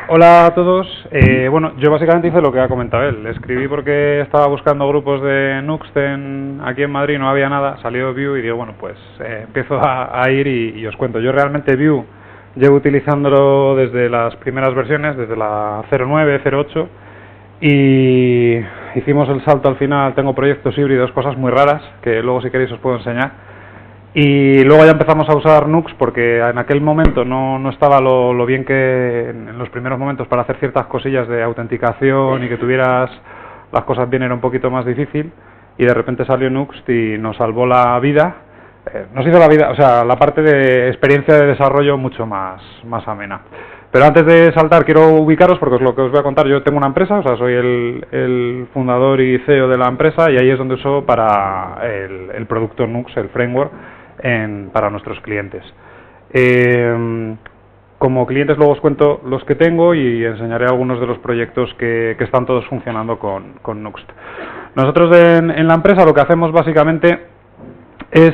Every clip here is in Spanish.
Hola a todos. Bueno, yo básicamente hice lo que ha comentado él. Escribí porque estaba buscando grupos de Nuxt aquí en Madrid, no había nada, salió Vue y digo, bueno, pues empiezo a ir y os cuento. Yo realmente Vue llevo utilizándolo desde las primeras versiones, desde la 09, 08, y hicimos el salto al final. Tengo proyectos híbridos, cosas muy raras, que luego si queréis os puedo enseñar. Y luego ya empezamos a usar Nuxt porque en aquel momento no estaba lo bien que en los primeros momentos para hacer ciertas cosillas de autenticación y que tuvieras las cosas bien, era un poquito más difícil, y de repente salió Nuxt y nos salvó la vida, nos hizo la vida, o sea, la parte de experiencia de desarrollo mucho más amena. Pero antes de saltar quiero ubicaros porque es lo que os voy a contar. Yo tengo una empresa, o sea, soy el fundador y CEO de la empresa, y ahí es donde uso para el producto Nuxt, el framework, para nuestros clientes. Como clientes luego os cuento los que tengo y enseñaré algunos de los proyectos que están todos funcionando con Nuxt. Nosotros en la empresa lo que hacemos básicamente es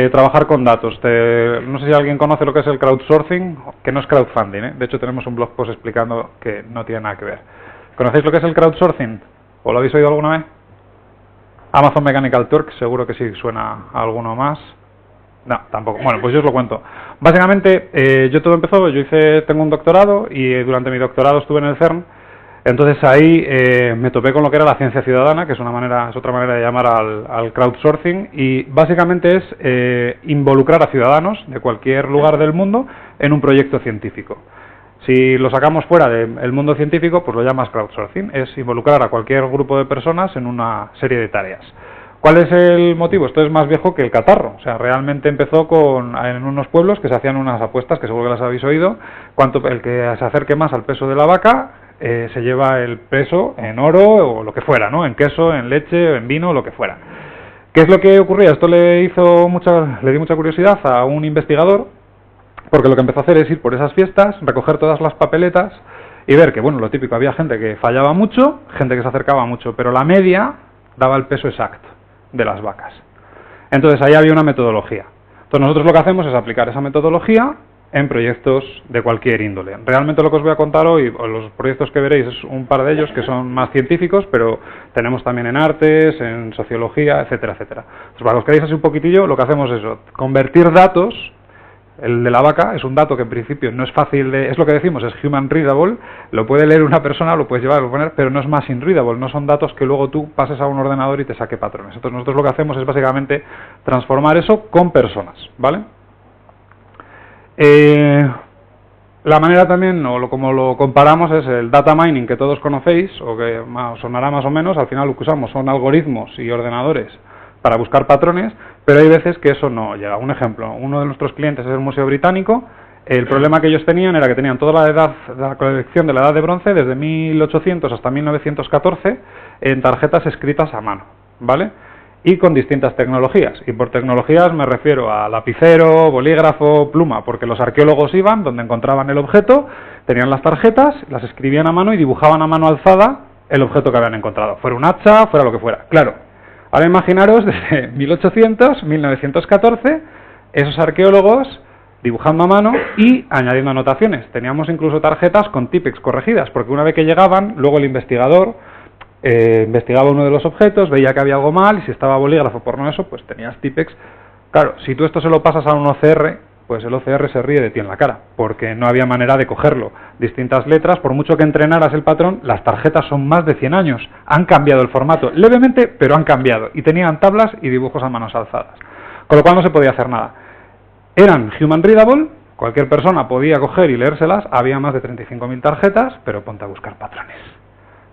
trabajar con datos. No sé si alguien conoce lo que es el crowdsourcing, que no es crowdfunding, De hecho tenemos un blog post explicando que no tiene nada que ver. ¿Conocéis lo que es el crowdsourcing? ¿O lo habéis oído alguna vez? Amazon Mechanical Turk, seguro que sí suena a alguno más. No, tampoco. Bueno, pues yo os lo cuento. Básicamente, yo todo empezó, tengo un doctorado y durante mi doctorado estuve en el CERN. Entonces ahí me topé con lo que era la ciencia ciudadana, que es otra manera de llamar al crowdsourcing, y básicamente es involucrar a ciudadanos de cualquier lugar del mundo en un proyecto científico. Si lo sacamos fuera del mundo científico, pues lo llamas crowdsourcing, es involucrar a cualquier grupo de personas en una serie de tareas. ¿Cuál es el motivo? Esto es más viejo que el catarro. O sea, realmente empezó en unos pueblos que se hacían unas apuestas, que seguro que las habéis oído. El que se acerque más al peso de la vaca se lleva el peso en oro o lo que fuera, ¿no? En queso, en leche, en vino, lo que fuera. ¿Qué es lo que ocurría? Esto le dio mucha curiosidad a un investigador, porque lo que empezó a hacer es ir por esas fiestas, recoger todas las papeletas y ver que, bueno, lo típico, había gente que fallaba mucho, gente que se acercaba mucho, pero la media daba el peso exacto de las vacas. Entonces ahí había una metodología. Entonces nosotros lo que hacemos es aplicar esa metodología en proyectos de cualquier índole. Realmente lo que os voy a contar hoy, o los proyectos que veréis, es un par de ellos que son más científicos, pero tenemos también en artes, en sociología, etcétera, etcétera. Entonces, para los que veáis así un poquitillo, lo que hacemos es eso, convertir datos. El de la vaca es un dato que en principio no es fácil es lo que decimos, es human readable, lo puede leer una persona, lo puedes llevar, lo poner, pero no es machine readable, no son datos que luego tú pases a un ordenador y te saque patrones. Entonces nosotros lo que hacemos es básicamente transformar eso con personas, ¿vale? La manera también, como lo comparamos, es el data mining que todos conocéis, o que sonará más o menos. Al final lo que usamos son algoritmos y ordenadores para buscar patrones, pero hay veces que eso no llega. Un ejemplo, uno de nuestros clientes es el Museo Británico. El problema que ellos tenían era que tenían toda la colección de la Edad de Bronce, desde 1800 hasta 1914, en tarjetas escritas a mano, ¿vale? Y con distintas tecnologías. Y por tecnologías me refiero a lapicero, bolígrafo, pluma, porque los arqueólogos iban donde encontraban el objeto, tenían las tarjetas, las escribían a mano y dibujaban a mano alzada el objeto que habían encontrado. Fuera un hacha, fuera lo que fuera. Claro. Ahora imaginaros desde 1800, 1914, esos arqueólogos dibujando a mano y añadiendo anotaciones. Teníamos incluso tarjetas con tipex corregidas, porque una vez que llegaban, luego el investigador investigaba uno de los objetos, veía que había algo mal, y si estaba bolígrafo por no eso, pues tenías tipex. Claro, si tú esto se lo pasas a un OCR, pues el OCR se ríe de ti en la cara, porque no había manera de cogerlo. Distintas letras, por mucho que entrenaras el patrón, las tarjetas son más de 100 años. Han cambiado el formato, levemente, pero han cambiado. Y tenían tablas y dibujos a manos alzadas. Con lo cual no se podía hacer nada. Eran human readable, cualquier persona podía coger y leérselas. Había más de 35.000 tarjetas, pero ponte a buscar patrones.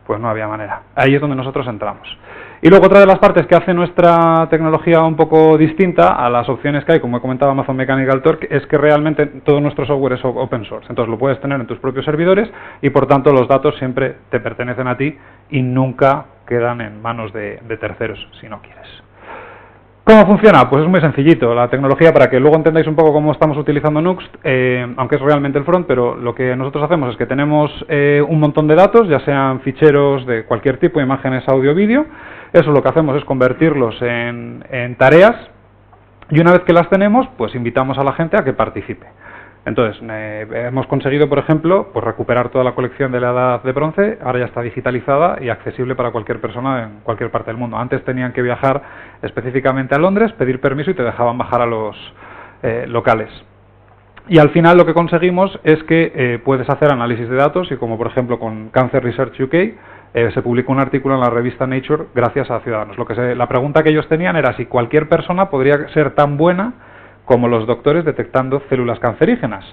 Pues no había manera. Ahí es donde nosotros entramos. Y luego otra de las partes que hace nuestra tecnología un poco distinta a las opciones que hay, como he comentado Amazon Mechanical Turk, es que realmente todo nuestro software es open source. Entonces lo puedes tener en tus propios servidores y por tanto los datos siempre te pertenecen a ti y nunca quedan en manos de terceros si no quieres. ¿Cómo funciona? Pues es muy sencillito. La tecnología, para que luego entendáis un poco cómo estamos utilizando Nuxt, aunque es realmente el front, pero lo que nosotros hacemos es que tenemos un montón de datos, ya sean ficheros de cualquier tipo, imágenes, audio, vídeo. Eso lo que hacemos es convertirlos en tareas, y una vez que las tenemos, pues invitamos a la gente a que participe. Entonces, hemos conseguido, por ejemplo, pues recuperar toda la colección de la Edad de Bronce, ahora ya está digitalizada y accesible para cualquier persona en cualquier parte del mundo. Antes tenían que viajar específicamente a Londres, pedir permiso y te dejaban bajar a los locales. Y al final lo que conseguimos es que puedes hacer análisis de datos y como por ejemplo con Cancer Research UK se publicó un artículo en la revista Nature gracias a Ciudadanos. La pregunta que ellos tenían era si cualquier persona podría ser tan buena como los doctores detectando células cancerígenas,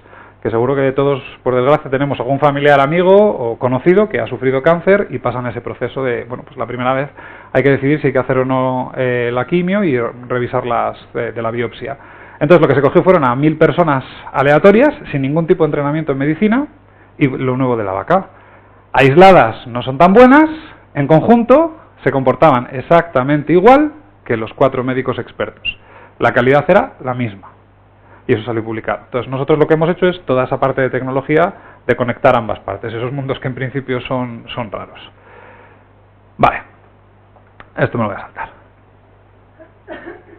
que seguro que todos, por desgracia, tenemos algún familiar, amigo o conocido que ha sufrido cáncer y pasan ese proceso de, bueno, pues la primera vez hay que decidir si hay que hacer o no la quimio y revisarlas de la biopsia. Entonces lo que se cogió fueron a 1000 personas aleatorias, sin ningún tipo de entrenamiento en medicina, y lo nuevo de la vaca. Aisladas no son tan buenas, en conjunto se comportaban exactamente igual que los 4 médicos expertos. La calidad era la misma. Y eso salió publicado. Entonces nosotros lo que hemos hecho es toda esa parte de tecnología de conectar ambas partes, esos mundos que en principio son raros. Vale, esto me lo voy a saltar.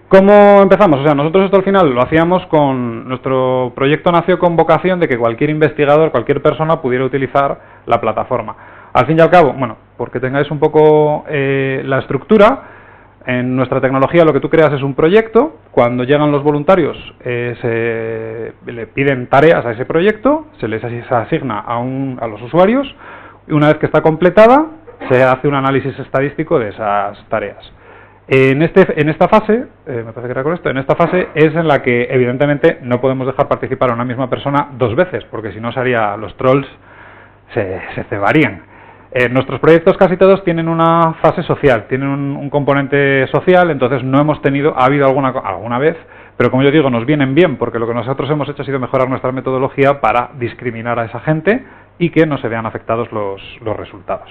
¿Cómo empezamos? O sea, nosotros esto al final lo hacíamos con... Nuestro proyecto nació con vocación de que cualquier investigador, cualquier persona pudiera utilizar la plataforma. Al fin y al cabo, bueno, porque tengáis un poco la estructura, en nuestra tecnología lo que tú creas es un proyecto, cuando llegan los voluntarios se le piden tareas a ese proyecto, se les asigna a los usuarios y una vez que está completada se hace un análisis estadístico de esas tareas. En esta fase, me parece que era con esto, en esta fase es en la que evidentemente no podemos dejar participar a una misma persona 2 veces, porque si no los trolls se cebarían. Nuestros proyectos casi todos tienen una fase social, tienen un componente social, entonces no hemos tenido, ha habido alguna vez, pero como yo digo, nos vienen bien, porque lo que nosotros hemos hecho ha sido mejorar nuestra metodología para discriminar a esa gente y que no se vean afectados los resultados.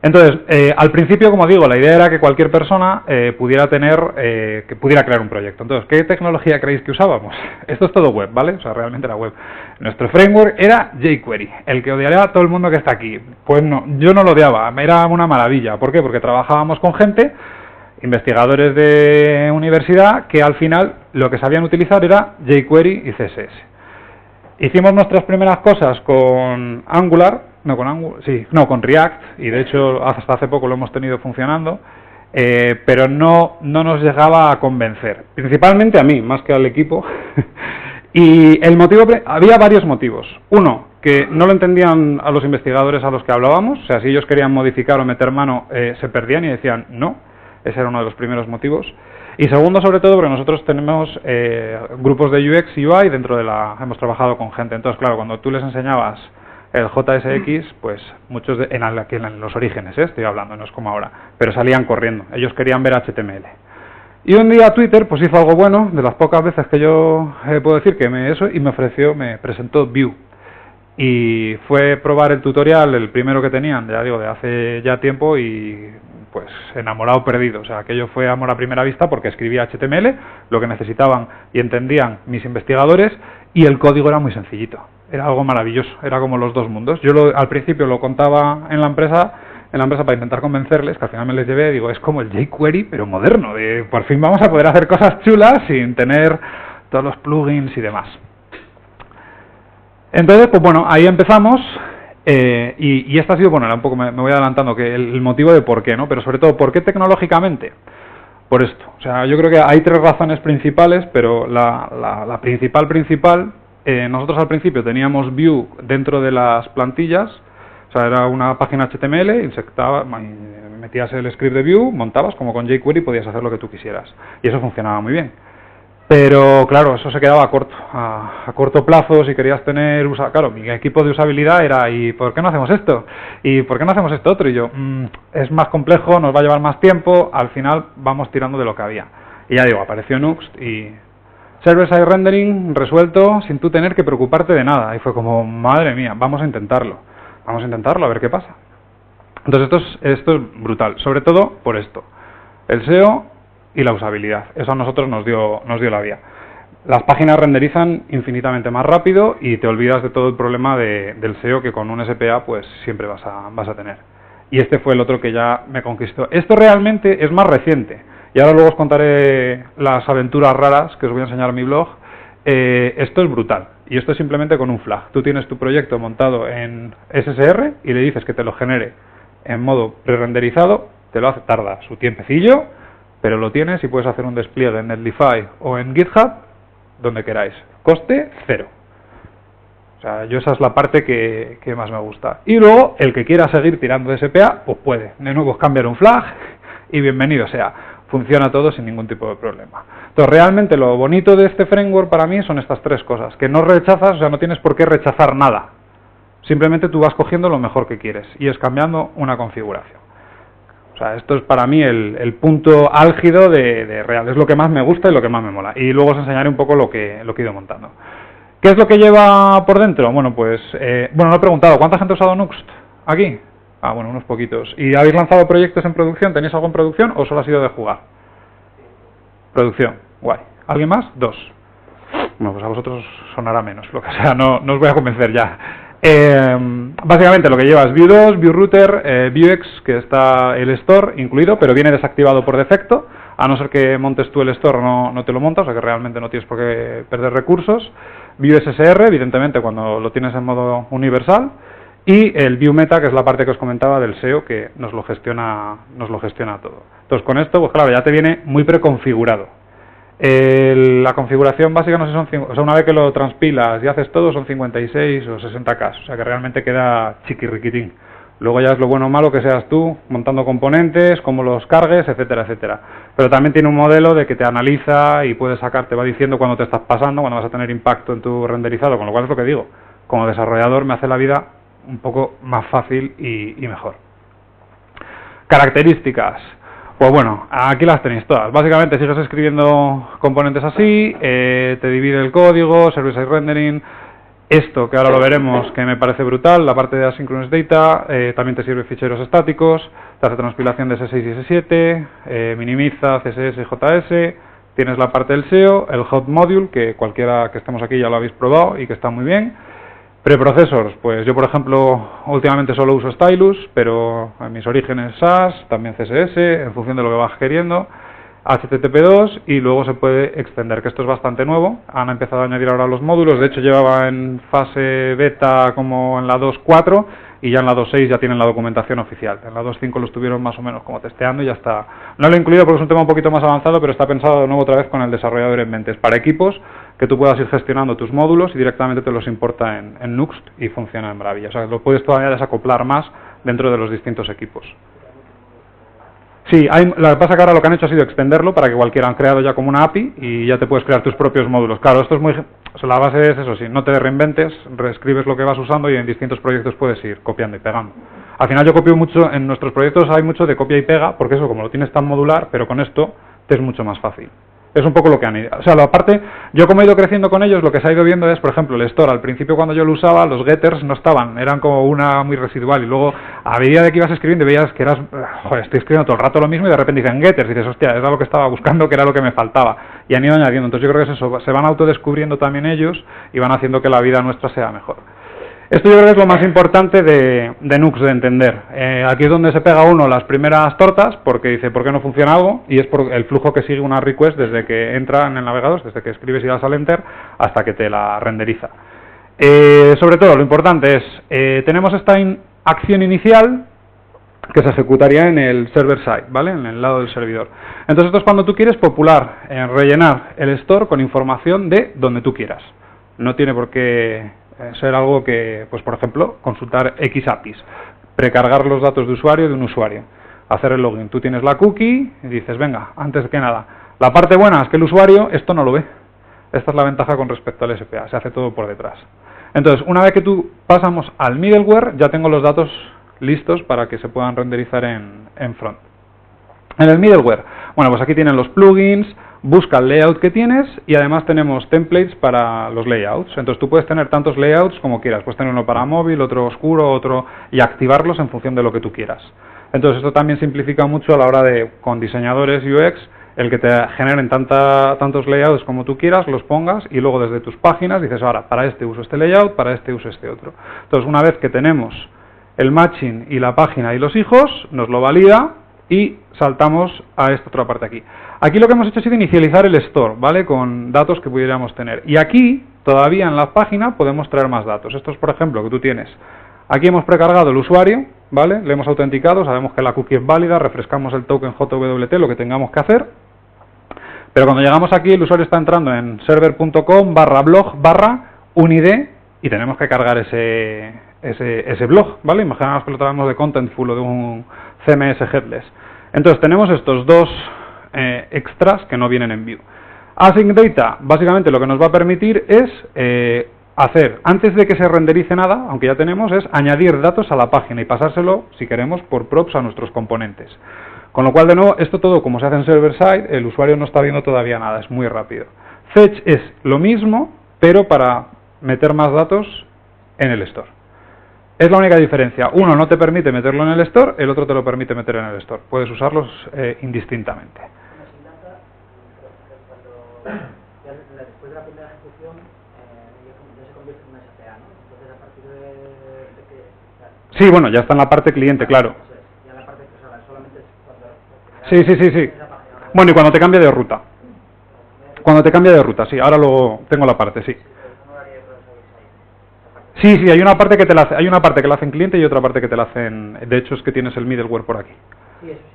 Entonces, al principio, como digo, la idea era que cualquier persona pudiera crear un proyecto. Entonces, ¿qué tecnología creéis que usábamos? Esto es todo web, ¿vale? O sea, realmente era web. Nuestro framework era jQuery, el que odiaría a todo el mundo que está aquí. Pues no, yo no lo odiaba, era una maravilla. ¿Por qué? Porque trabajábamos con gente, investigadores de universidad, que al final lo que sabían utilizar era jQuery y CSS. Hicimos nuestras primeras cosas con Angular, con React, y de hecho hasta hace poco lo hemos tenido funcionando, pero no nos llegaba a convencer, principalmente a mí, más que al equipo. Y el motivo, había varios motivos. Uno, que no lo entendían a los investigadores a los que hablábamos, o sea, si ellos querían modificar o meter mano, se perdían y decían no, ese era uno de los primeros motivos. Y segundo, sobre todo, porque nosotros tenemos grupos de UX y UI hemos trabajado con gente, entonces claro, cuando tú les enseñabas el JSX, pues muchos en los orígenes, estoy hablando, no es como ahora, pero salían corriendo, ellos querían ver HTML. Y un día Twitter pues hizo algo bueno, de las pocas veces que yo puedo decir que me presentó Vue. Y fue probar el tutorial, el primero que tenían, ya digo, de hace ya tiempo, y pues enamorado perdido. O sea, aquello fue amor a primera vista porque escribía HTML, lo que necesitaban y entendían mis investigadores, y el código era muy sencillito. Era algo maravilloso, era como los dos mundos. Yo al principio lo contaba en la empresa para intentar convencerles, que al final me les llevé, digo, es como el jQuery, pero moderno, de por fin vamos a poder hacer cosas chulas sin tener todos los plugins y demás. Entonces, pues bueno, ahí empezamos, y esta ha sido, bueno, un poco me voy adelantando, que el motivo de por qué, ¿no? Pero sobre todo, ¿por qué tecnológicamente? Por esto. O sea, yo creo que hay 3 razones principales, pero la principal, nosotros al principio teníamos Vue dentro de las plantillas, o sea, era una página HTML, metías el script de Vue, montabas como con jQuery, podías hacer lo que tú quisieras, y eso funcionaba muy bien. Pero claro, eso se quedaba corto, a corto plazo. Si querías tener, claro, mi equipo de usabilidad era, ¿y por qué no hacemos esto? ¿Y por qué no hacemos esto otro? Y yo, es más complejo, nos va a llevar más tiempo, al final vamos tirando de lo que había. Y ya digo, apareció Nuxt y server-side rendering resuelto sin tú tener que preocuparte de nada. Y fue como, madre mía, vamos a intentarlo, a ver qué pasa. Entonces esto es brutal, sobre todo por esto, el SEO y la usabilidad. Eso a nosotros nos dio la vía. Las páginas renderizan infinitamente más rápido y te olvidas de todo el problema del SEO que con un SPA pues siempre vas a tener. Y este fue el otro que ya me conquistó. Esto realmente es más reciente. Y ahora luego os contaré las aventuras raras que os voy a enseñar en mi blog. esto es brutal. Y esto es simplemente con un flag. Tú tienes tu proyecto montado en SSR y le dices que te lo genere en modo pre-renderizado, te lo hace, tarda su tiempecillo, pero lo tienes y puedes hacer un despliegue en Netlify o en GitHub, donde queráis. Coste cero. O sea, yo esa es la parte que más me gusta. Y luego, el que quiera seguir tirando de SPA, pues puede. De nuevo, cambiar un flag y bienvenido sea. Funciona todo sin ningún tipo de problema. Entonces, realmente lo bonito de este framework para mí son estas tres cosas. Que no rechazas, o sea, no tienes por qué rechazar nada. Simplemente tú vas cogiendo lo mejor que quieres y es cambiando una configuración. O sea, esto es para mí el punto álgido de Real. Es lo que más me gusta y lo que más me mola. Y luego os enseñaré un poco lo que he ido montando. ¿Qué es lo que lleva por dentro? Bueno, pues, bueno, no he preguntado, ¿cuánta gente ha usado Nuxt aquí? Ah, bueno, unos poquitos. ¿Y habéis lanzado proyectos en producción? ¿Tenéis algo en producción o solo ha sido de jugar? Producción, guay. ¿Alguien más? 2. Bueno, pues a vosotros sonará menos, lo que sea, no os voy a convencer ya. Básicamente lo que lleva es Vue 2, Vue Router, Vuex, que está el store incluido, pero viene desactivado por defecto, a no ser que montes tú el store no te lo montas, o sea que realmente no tienes por qué perder recursos. Vue SSR, evidentemente cuando lo tienes en modo universal, y el Vue Meta, que es la parte que os comentaba del SEO, que nos lo gestiona todo. Entonces con esto, pues claro, ya te viene muy preconfigurado. La configuración básica, no sé, o sea, una vez que lo transpilas y haces todo, son 56 o 60K, o sea que realmente queda chiquirriquitín. Luego ya es lo bueno o malo que seas tú montando componentes, cómo los cargues, etcétera, etcétera. Pero también tiene un modelo de que te analiza y puede sacar, te va diciendo cuándo te estás pasando, cuándo vas a tener impacto en tu renderizado, con lo cual es lo que digo. Como desarrollador me hace la vida un poco más fácil y mejor. Características. Pues bueno, aquí las tenéis todas. Básicamente sigues escribiendo componentes así, te divide el código, server-side rendering. Esto, que ahora lo veremos, que me parece brutal, la parte de Asynchronous Data, también te sirve ficheros estáticos, te hace transpilación de S6 y S7, minimiza CSS y JS, tienes la parte del SEO, el Hot Module, que cualquiera que estemos aquí ya lo habéis probado y que está muy bien. Preprocessors, pues yo por ejemplo últimamente solo uso Stylus, pero en mis orígenes SAS, también CSS, en función de lo que vas queriendo, HTTP2 y luego se puede extender, que esto es bastante nuevo, han empezado a añadir ahora los módulos, de hecho llevaba en fase beta como en la 2.4 y ya en la 2.6 ya tienen la documentación oficial, en la 2.5 lo estuvieron más o menos como testeando y ya está. No lo he incluido porque es un tema un poquito más avanzado, pero está pensado de nuevo otra vez con el desarrollador en mente, es para equipos que tú puedas ir gestionando tus módulos y directamente te los importa en Nuxt y funciona en maravilla, o sea lo puedes todavía desacoplar más dentro de los distintos equipos. Sí, lo que pasa que ahora lo que han hecho ha sido extenderlo para que cualquiera han creado ya como una API y ya te puedes crear tus propios módulos. Claro, esto es muy... O sea, la base es eso, sí, no te reinventes, reescribes lo que vas usando y en distintos proyectos puedes ir copiando y pegando. Al final yo copio mucho, en nuestros proyectos hay mucho de copia y pega, porque eso como lo tienes tan modular, pero con esto te es mucho más fácil. Es un poco lo que han ido. O sea, aparte, yo como he ido creciendo con ellos, lo que se ha ido viendo es, por ejemplo, el store. Al principio cuando yo lo usaba, los getters no estaban, eran como una muy residual. Y luego, a medida de que ibas escribiendo, veías que eras, joder, estoy escribiendo todo el rato lo mismo y de repente dicen getters. Y dices, hostia, era lo que estaba buscando, que era lo que me faltaba. Y han ido añadiendo. Entonces yo creo que es eso, se van autodescubriendo también ellos y van haciendo que la vida nuestra sea mejor. Esto yo creo que es lo más importante de Nuxt de entender. Aquí es donde se pega uno las primeras tortas, porque dice, ¿por qué no funciona algo? Y es por el flujo que sigue una request desde que entra en el navegador, desde que escribes y das al enter, hasta que te la renderiza. Sobre todo, lo importante es, tenemos esta acción inicial que se ejecutaría en el server-side, ¿vale? En el lado del servidor. Entonces esto es cuando tú quieres popular, rellenar el store con información de donde tú quieras. No tiene por qué ser algo que, pues por ejemplo, consultar X APIs, precargar los datos de usuario de un usuario, hacer el login. Tú tienes la cookie y dices, venga, antes que nada. La parte buena es que el usuario esto no lo ve. Esta es la ventaja con respecto al SPA, se hace todo por detrás. Entonces, una vez que tú pasamos al middleware, ya tengo los datos listos para que se puedan renderizar en front. En el middleware, bueno, pues aquí tienen los plugins, busca el layout que tienes y además tenemos templates para los layouts. Entonces tú puedes tener tantos layouts como quieras. Puedes tener uno para móvil, otro oscuro, otro y activarlos en función de lo que tú quieras. Entonces esto también simplifica mucho a la hora de, con diseñadores UX, el que te generen tantos layouts como tú quieras, los pongas y luego desde tus páginas dices, ahora, para este uso este layout, para este uso este otro. Entonces una vez que tenemos el matching y la página y los hijos, nos lo valida y saltamos a esta otra parte aquí. Aquí lo que hemos hecho ha sido inicializar el store, ¿vale? Con datos que pudiéramos tener. Y aquí, todavía en la página, podemos traer más datos. Esto es, por ejemplo, que tú tienes. Aquí hemos precargado el usuario, ¿vale? Le hemos autenticado, sabemos que la cookie es válida, refrescamos el token JWT, lo que tengamos que hacer. Pero cuando llegamos aquí, el usuario está entrando en server.com/blog/unid y tenemos que cargar ese blog, ¿vale? Imaginamos que lo traemos de Contentful o de un CMS headless. Entonces tenemos estos dos extras que no vienen en Vue. Async Data, básicamente lo que nos va a permitir es hacer, antes de que se renderice nada, aunque ya tenemos, es añadir datos a la página y pasárselo, si queremos, por props a nuestros componentes. Con lo cual, de nuevo, esto todo como se hace en server-side, el usuario no está viendo todavía nada, es muy rápido. Fetch es lo mismo, pero para meter más datos en el store. Es la única diferencia. Uno no te permite meterlo en el store, el otro te lo permite meter en el store. Puedes usarlos indistintamente. Después de la primera ejecución, ya se convierte en una SPA, ¿no? Entonces, a partir de que... Sí, bueno, ya está en la parte cliente, claro. Ya la parte que solamente es cuando... Sí. Bueno, y cuando te cambia de ruta. Cuando te cambia de ruta, sí. Ahora luego tengo la parte, sí. Sí, hay una parte que te la hace, hay una parte que la hace en cliente y otra parte que te la hacen. De hecho, es que tienes el middleware por aquí. Sí, eso sí.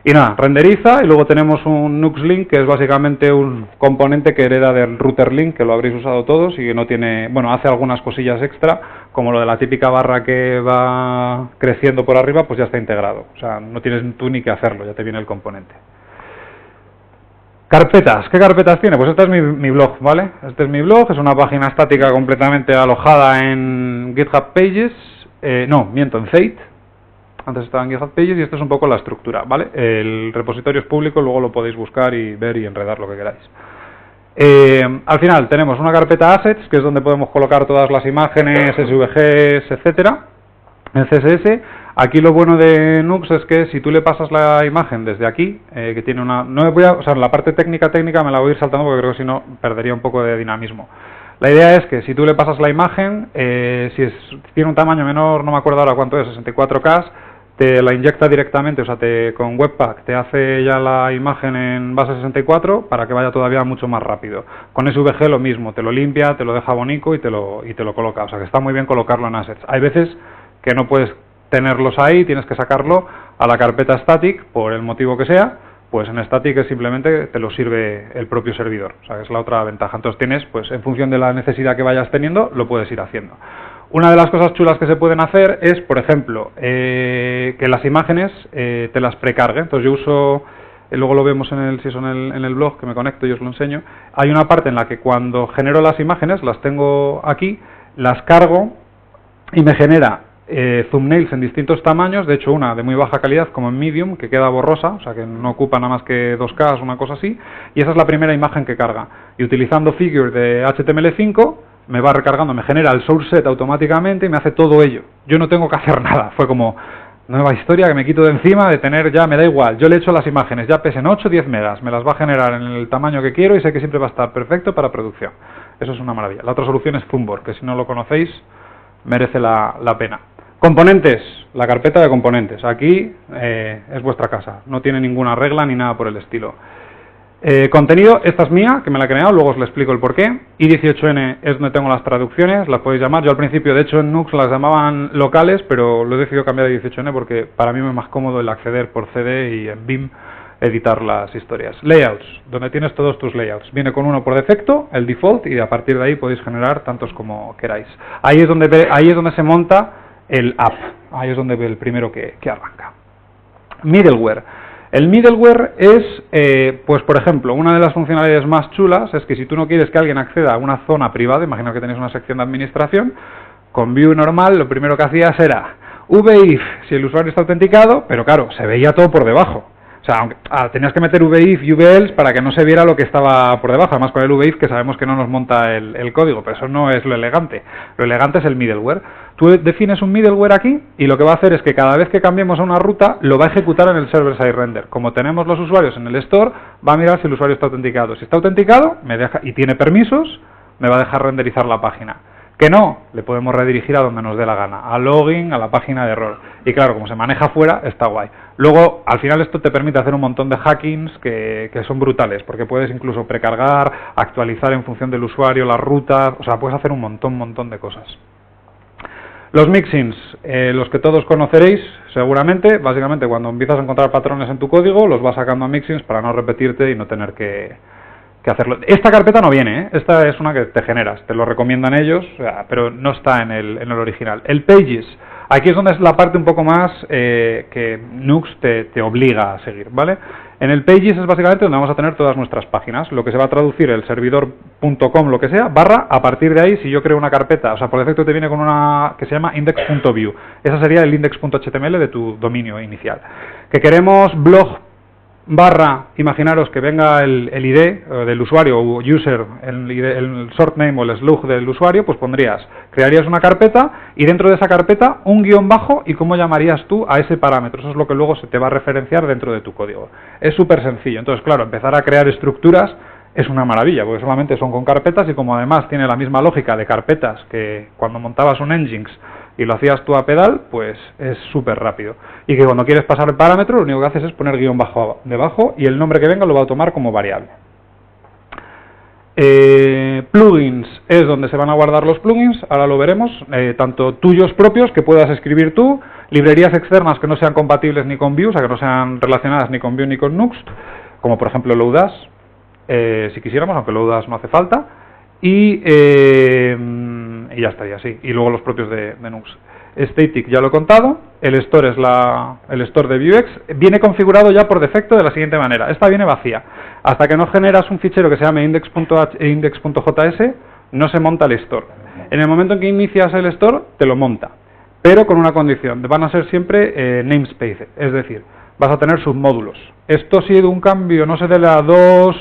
Y nada, renderiza y luego tenemos un Nux Link, que es básicamente un componente que hereda del router link, que lo habréis usado todos y que no tiene, bueno, hace algunas cosillas extra, como lo de la típica barra que va creciendo por arriba, pues ya está integrado. O sea, no tienes tú ni que hacerlo, ya te viene el componente. Carpetas, ¿qué carpetas tiene? Pues este es mi blog, ¿vale? Este es mi blog, es una página estática completamente alojada en GitHub Pages, en Fate. Antes estaba en GitHub Pages y esto es un poco la estructura, ¿vale? El repositorio es público, luego lo podéis buscar y ver y enredar lo que queráis. Al final tenemos una carpeta Assets, que es donde podemos colocar todas las imágenes, SVGs, etcétera, en CSS. Aquí lo bueno de Nux es que si tú le pasas la imagen desde aquí, que tiene una... No me voy a, o sea, la parte técnica me la voy a ir saltando porque creo que si no perdería un poco de dinamismo. La idea es que si tú le pasas la imagen, si tiene un tamaño menor, no me acuerdo ahora cuánto es, 64K, te la inyecta directamente, o sea, con Webpack te hace ya la imagen en base 64 para que vaya todavía mucho más rápido. Con SVG lo mismo, te lo limpia, te lo deja bonito y te lo coloca, o sea que está muy bien colocarlo en Assets. Hay veces que no puedes tenerlos ahí, tienes que sacarlo a la carpeta static, por el motivo que sea, pues en static es simplemente te lo sirve el propio servidor, o sea que es la otra ventaja. Entonces tienes, pues en función de la necesidad que vayas teniendo, lo puedes ir haciendo. Una de las cosas chulas que se pueden hacer es, por ejemplo, que las imágenes te las precargue. Entonces yo uso, luego lo vemos en el blog, que me conecto y os lo enseño. Hay una parte en la que cuando genero las imágenes, las tengo aquí, las cargo y me genera thumbnails en distintos tamaños, de hecho una de muy baja calidad como en medium, que queda borrosa, o sea que no ocupa nada más que 2K, una cosa así, y esa es la primera imagen que carga. Y utilizando Figure de HTML5, me va recargando, me genera el source set automáticamente y me hace todo ello. Yo no tengo que hacer nada, fue como nueva historia que me quito de encima de tener ya, me da igual, yo le echo las imágenes, ya pesen 8 o 10 megas, me las va a generar en el tamaño que quiero y sé que siempre va a estar perfecto para producción. Eso es una maravilla. La otra solución es Thunberg, que si no lo conocéis, merece la pena. Componentes, la carpeta de componentes. Aquí es vuestra casa, no tiene ninguna regla ni nada por el estilo. Contenido, esta es mía, que me la he creado, luego os le explico el porqué. I18N es donde tengo las traducciones, las podéis llamar. Yo al principio, de hecho, en Nux las llamaban locales, pero lo he decidido cambiar a 18N porque para mí me es más cómodo el acceder por CD y en Vim editar las historias. Layouts, donde tienes todos tus layouts. Viene con uno por defecto, el default, y a partir de ahí podéis generar tantos como queráis. Ahí es donde se monta el app, ahí es donde ve el primero que arranca. Middleware. El middleware es, pues por ejemplo, una de las funcionalidades más chulas es que si tú no quieres que alguien acceda a una zona privada, imagina que tenéis una sección de administración, con Vue normal lo primero que hacías era VIF si el usuario está autenticado, pero claro, se veía todo por debajo. O sea, tenías que meter VIF y VELS para que no se viera lo que estaba por debajo. Además, con el VIF, que sabemos que no nos monta el código, pero eso no es lo elegante. Lo elegante es el middleware. Tú defines un middleware aquí y lo que va a hacer es que cada vez que cambiemos a una ruta, lo va a ejecutar en el server-side render. Como tenemos los usuarios en el store, va a mirar si el usuario está autenticado. Si está autenticado, me deja y tiene permisos, me va a dejar renderizar la página. Que no, le podemos redirigir a donde nos dé la gana, a login, a la página de error. Y claro, como se maneja fuera, está guay. Luego, al final esto te permite hacer un montón de hackings que son brutales, porque puedes incluso precargar, actualizar en función del usuario las rutas, o sea, puedes hacer un montón de cosas. Los mixins, los que todos conoceréis seguramente, básicamente cuando empiezas a encontrar patrones en tu código, los vas sacando a mixins para no repetirte y no tener que hacerlo. Esta carpeta no viene, ¿eh? Esta es una que te generas, te lo recomiendan ellos, o sea, pero no está en el original. El Pages, aquí es donde es la parte un poco más que Nux te obliga a seguir, ¿vale? En el Pages es básicamente donde vamos a tener todas nuestras páginas, lo que se va a traducir el servidor.com, lo que sea, barra, a partir de ahí, si yo creo una carpeta, o sea, por defecto te viene con una que se llama index.view, esa sería el index.html de tu dominio inicial. Que queremos blog barra, imaginaros que venga el ID del usuario o user, el short name o el slug del usuario, pues crearías una carpeta y dentro de esa carpeta un guión bajo y cómo llamarías tú a ese parámetro. Eso es lo que luego se te va a referenciar dentro de tu código. Es súper sencillo. Entonces, claro, empezar a crear estructuras es una maravilla, porque solamente son con carpetas y como además tiene la misma lógica de carpetas que cuando montabas un Nginx y lo hacías tú a pedal, pues es súper rápido. Y que cuando quieres pasar el parámetro, lo único que haces es poner guión bajo debajo y el nombre que venga lo va a tomar como variable. Plugins es donde se van a guardar los plugins, ahora lo veremos, tanto tuyos propios que puedas escribir tú, librerías externas que no sean compatibles ni con Vue, o sea que no sean relacionadas ni con Vue ni con Nuxt, como por ejemplo Lodash, si quisiéramos, aunque Lodash no hace falta, y ya estaría así. Y luego los propios de Nux. Static ya lo he contado. El store es el store de Vuex. Viene configurado ya por defecto de la siguiente manera. Esta viene vacía. Hasta que no generas un fichero que se llame index.js, no se monta el store. En el momento en que inicias el store, te lo monta. Pero con una condición. Van a ser siempre namespace. Es decir, vas a tener submódulos. Esto ha sido un cambio, no sé, de la 2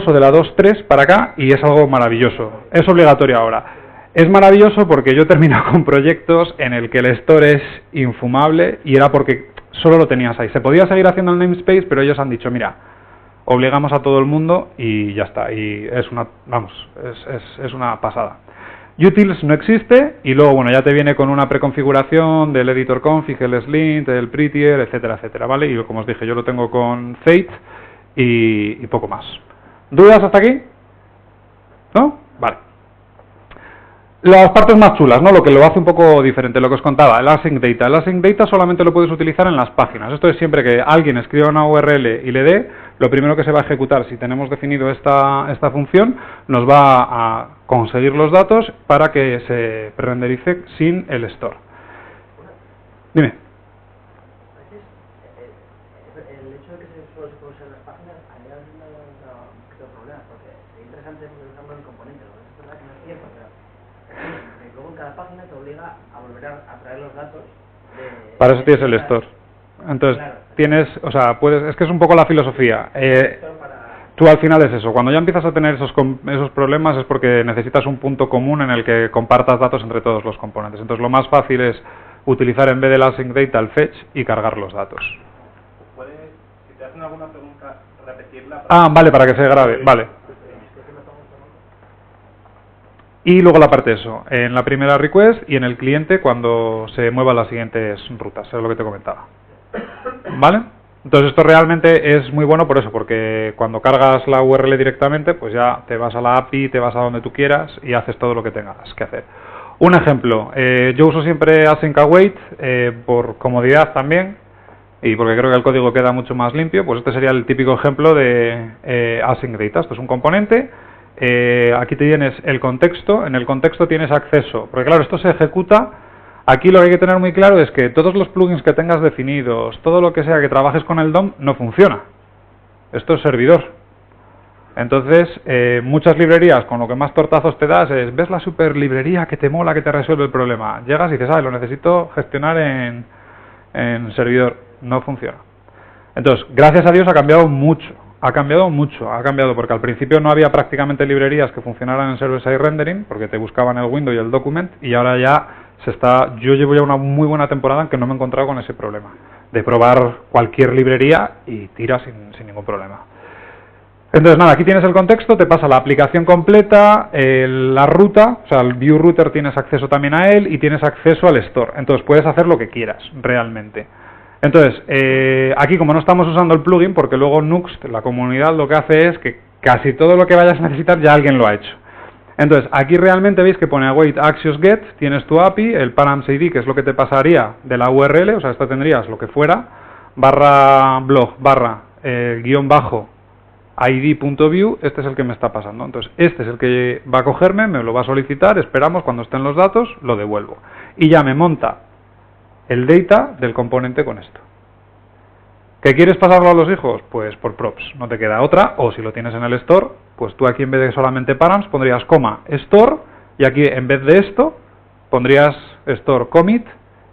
o de la 2.3 para acá y es algo maravilloso. Es obligatorio ahora. Es maravilloso porque yo he terminado con proyectos en el que el store es infumable y era porque solo lo tenías ahí. Se podía seguir haciendo el namespace, pero ellos han dicho, mira, obligamos a todo el mundo y ya está. Y es una, vamos, es una pasada. Utils no existe y luego, bueno, ya te viene con una preconfiguración del editor config, el slint, el prettier, etcétera, etcétera, ¿vale? Y como os dije, yo lo tengo con Fate y poco más. ¿Dudas hasta aquí? ¿No? Vale. Las partes más chulas, ¿no? Lo que lo hace un poco diferente, lo que os contaba, el async data. El async data solamente lo puedes utilizar en las páginas. Esto es siempre que alguien escriba una URL y le dé, lo primero que se va a ejecutar, si tenemos definido esta función, nos va a conseguir los datos para que se prerenderice sin el store. Dime. El hecho de que solo se puede usar las páginas, a mí me da un problema, porque sería interesante usarlo en componentes, ¿no? Es verdad que no es cierto, pero luego en cada página te obliga a volver a traer los datos para eso tienes el store. Entonces, claro, tienes, o sea, es que es un poco la filosofía. Tú al final es eso, cuando ya empiezas a tener esos problemas es porque necesitas un punto común en el que compartas datos entre todos los componentes. Entonces lo más fácil es utilizar en vez del async data el fetch y cargar los datos. Si te hacen alguna pregunta, repetirla. Vale, para que se grabe, vale. Y luego la parte de eso, en la primera request y en el cliente cuando se muevan las siguientes rutas, es lo que te comentaba. ¿Vale? Entonces esto realmente es muy bueno por eso, porque cuando cargas la URL directamente, pues ya te vas a la API, te vas a donde tú quieras y haces todo lo que tengas que hacer. Un ejemplo, yo uso siempre async await por comodidad también y porque creo que el código queda mucho más limpio, pues este sería el típico ejemplo de async data. Esto es un componente, aquí te tienes el contexto, en el contexto tienes acceso, porque claro, esto se ejecuta. Aquí lo que hay que tener muy claro es que todos los plugins que tengas definidos, todo lo que sea que trabajes con el DOM, no funciona. Esto es servidor. Entonces, muchas librerías, con lo que más tortazos te das es, ves la super librería que te mola, que te resuelve el problema. Llegas y dices, lo necesito gestionar en servidor. No funciona. Entonces, gracias a Dios ha cambiado mucho. Ha cambiado porque al principio no había prácticamente librerías que funcionaran en server-side rendering, porque te buscaban el window y el document, y ahora ya yo llevo ya una muy buena temporada en que no me he encontrado con ese problema de probar cualquier librería y tira sin ningún problema. Entonces, nada, aquí tienes el contexto, te pasa la aplicación completa, la ruta, o sea, el view router tienes acceso también a él y tienes acceso al store. Entonces, puedes hacer lo que quieras, realmente. Entonces, aquí como no estamos usando el plugin, porque luego Nuxt, la comunidad, lo que hace es que casi todo lo que vayas a necesitar ya alguien lo ha hecho. Entonces, aquí realmente veis que pone await Axios Get, tienes tu API, el params ID, que es lo que te pasaría de la URL, o sea, esto tendrías lo que fuera, barra blog, barra, guión bajo, id.view, este es el que me está pasando. Entonces, este es el que va a cogerme, me lo va a solicitar, esperamos, cuando estén los datos, lo devuelvo. Y ya me monta el data del componente con esto. ¿Qué quieres pasarlo a los hijos? Pues por props, no te queda otra, o si lo tienes en el store, pues tú aquí en vez de solamente params pondrías coma store, y aquí en vez de esto pondrías store commit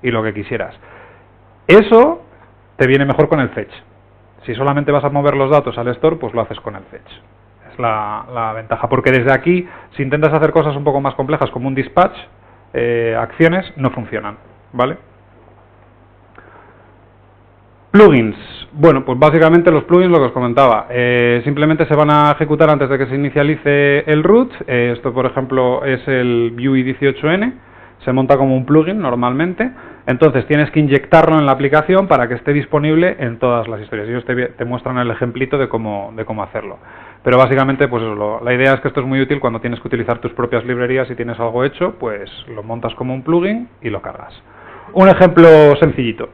y lo que quisieras. Eso te viene mejor con el fetch. Si solamente vas a mover los datos al store, pues lo haces con el fetch. Es la ventaja, porque desde aquí, si intentas hacer cosas un poco más complejas como un dispatch, acciones no funcionan, ¿vale? Plugins. Bueno, pues básicamente los plugins, lo que os comentaba, simplemente se van a ejecutar antes de que se inicialice el root. Esto, por ejemplo, es el Vue 18N, se monta como un plugin normalmente. Entonces tienes que inyectarlo en la aplicación para que esté disponible en todas las historias. Ellos te muestran el ejemplito de cómo hacerlo. Pero básicamente, pues eso, la idea es que esto es muy útil cuando tienes que utilizar tus propias librerías y tienes algo hecho, pues lo montas como un plugin y lo cargas. Un ejemplo sencillito.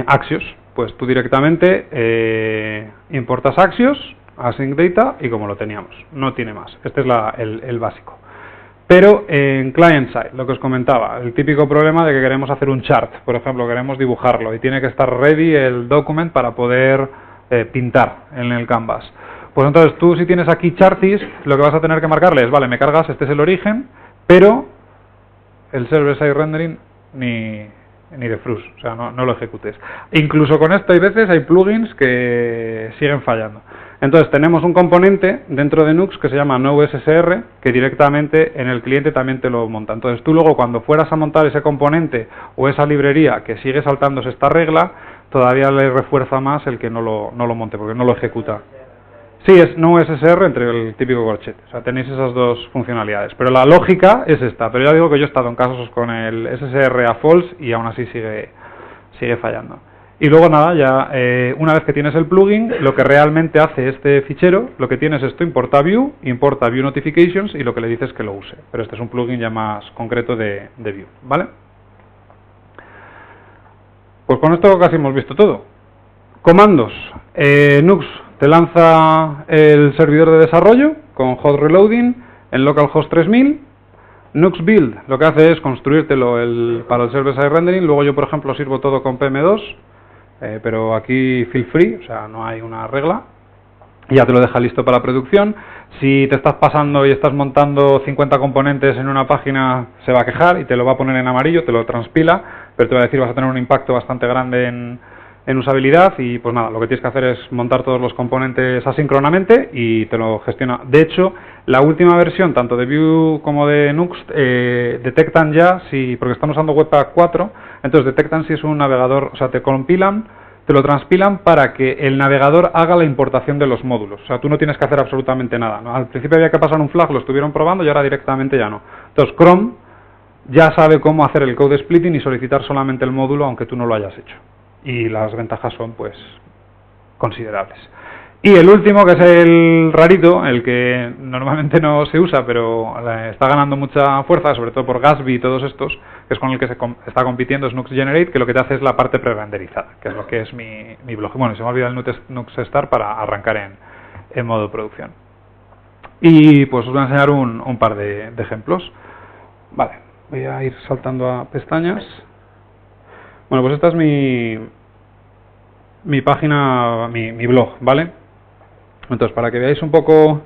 Axios, pues tú directamente importas Axios, async data y como lo teníamos, no tiene más. Este es el básico. Pero en client side, lo que os comentaba, el típico problema de que queremos hacer un chart, por ejemplo, queremos dibujarlo y tiene que estar ready el document para poder pintar en el canvas. Pues entonces tú, si tienes aquí chartis, lo que vas a tener que marcarle es, vale, me cargas, este es el origen, pero el server-side rendering ni de frus, o sea, no lo ejecutes. Incluso con esto hay veces, hay plugins que siguen fallando. Entonces tenemos un componente dentro de Nuxt que se llama NoSSR, que directamente en el cliente también te lo monta. Entonces tú luego cuando fueras a montar ese componente o esa librería que sigue saltándose esta regla, todavía le refuerza más el que no lo monte, porque no lo ejecuta. Sí, es NoSSR entre el típico corchete. O sea, tenéis esas dos funcionalidades. Pero la lógica es esta. Pero ya digo que yo he estado en casos con el SSR a false y aún así sigue fallando. Y luego nada, ya una vez que tienes el plugin, lo que realmente hace este fichero, lo que tienes es esto, importa Vue Notifications y lo que le dices que lo use. Pero este es un plugin ya más concreto de Vue, ¿vale? Pues con esto casi hemos visto todo. Comandos. Nuxt te lanza el servidor de desarrollo con hot reloading en localhost 3000. Nuxt build lo que hace es construírtelo para el server-side rendering. Luego yo, por ejemplo, sirvo todo con PM2, pero aquí feel free, o sea, no hay una regla. Y ya te lo deja listo para producción. Si te estás pasando y estás montando 50 componentes en una página, se va a quejar y te lo va a poner en amarillo, te lo transpila, pero te va a decir vas a tener un impacto bastante grande en usabilidad y pues nada, lo que tienes que hacer es montar todos los componentes asíncronamente y te lo gestiona. De hecho, la última versión, tanto de Vue como de Nuxt, detectan ya, porque estamos usando Webpack 4, entonces detectan si es un navegador, o sea, te compilan, te lo transpilan para que el navegador haga la importación de los módulos. O sea, tú no tienes que hacer absolutamente nada, ¿no? Al principio había que pasar un flag, lo estuvieron probando y ahora directamente ya no. Entonces Chrome ya sabe cómo hacer el code splitting y solicitar solamente el módulo aunque tú no lo hayas hecho. Y las ventajas son pues considerables. Y el último, que es el rarito, el que normalmente no se usa pero está ganando mucha fuerza, sobre todo por Gatsby y todos estos, que es con el que se está compitiendo, es Nuxt Generate, que lo que te hace es la parte pre-renderizada, que es lo que es mi blog. Bueno, se me ha olvidado el Nuxt Start para arrancar en modo producción. Y pues os voy a enseñar un par de ejemplos. Vale, voy a ir saltando a pestañas. Bueno, pues esta es mi página, mi blog, ¿vale? Entonces, para que veáis un poco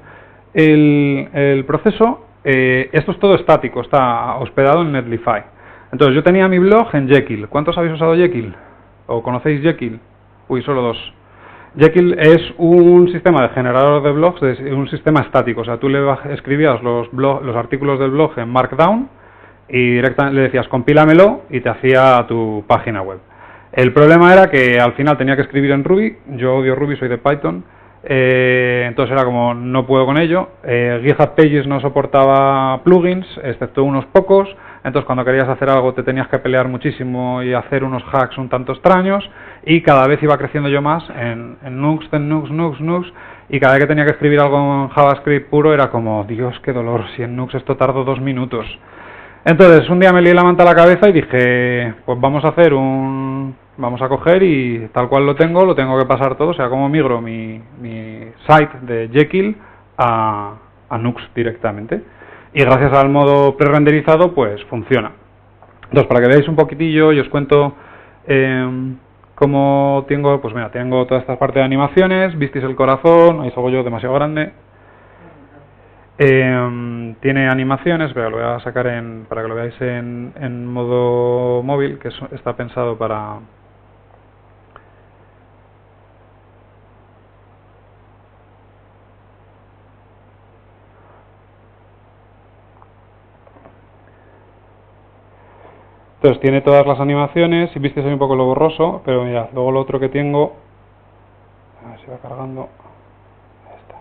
el proceso, esto es todo estático, está hospedado en Netlify. Entonces, yo tenía mi blog en Jekyll. ¿Cuántos habéis usado Jekyll? ¿O conocéis Jekyll? Uy, solo dos. Jekyll es un sistema de generador de blogs, un sistema estático. O sea, tú le escribías los artículos del blog en Markdown y directamente le decías compílamelo y te hacía tu página web. El problema era que al final tenía que escribir en Ruby. Yo odio Ruby, soy de Python. entonces era como, no puedo con ello. GitHub Pages no soportaba plugins, excepto unos pocos. Entonces cuando querías hacer algo te tenías que pelear muchísimo y hacer unos hacks un tanto extraños, y cada vez iba creciendo yo más en Nuxt, y cada vez que tenía que escribir algo en JavaScript puro era como, Dios, qué dolor, si en Nuxt esto tardo 2 minutos. Entonces un día me lié la manta a la cabeza y dije, pues vamos a coger y tal cual lo tengo que pasar todo, o sea, como migro mi site de Jekyll a Nuxt directamente. Y gracias al modo pre-renderizado, pues funciona. Entonces, para que veáis un poquitillo, yo os cuento cómo tengo, pues mira, tengo toda esta parte de animaciones, visteis el corazón, ahí salgo yo demasiado grande. Tiene animaciones, pero lo voy a sacar para que lo veáis en modo móvil, que está pensado para... Entonces tiene todas las animaciones, si visteis ahí un poco lo borroso, pero mirad, luego lo otro que tengo, a ver si va cargando, ahí está.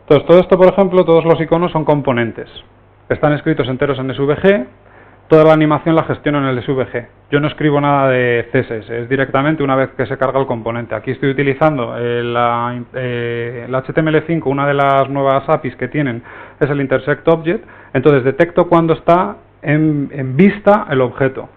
Entonces todo esto, por ejemplo, todos los iconos son componentes, están escritos enteros en SVG, toda la animación la gestiono en el SVG, yo no escribo nada de CSS, es directamente una vez que se carga el componente. Aquí estoy utilizando el HTML5, una de las nuevas APIs que tienen es el Intersect Object, entonces detecto cuando está en vista el objeto.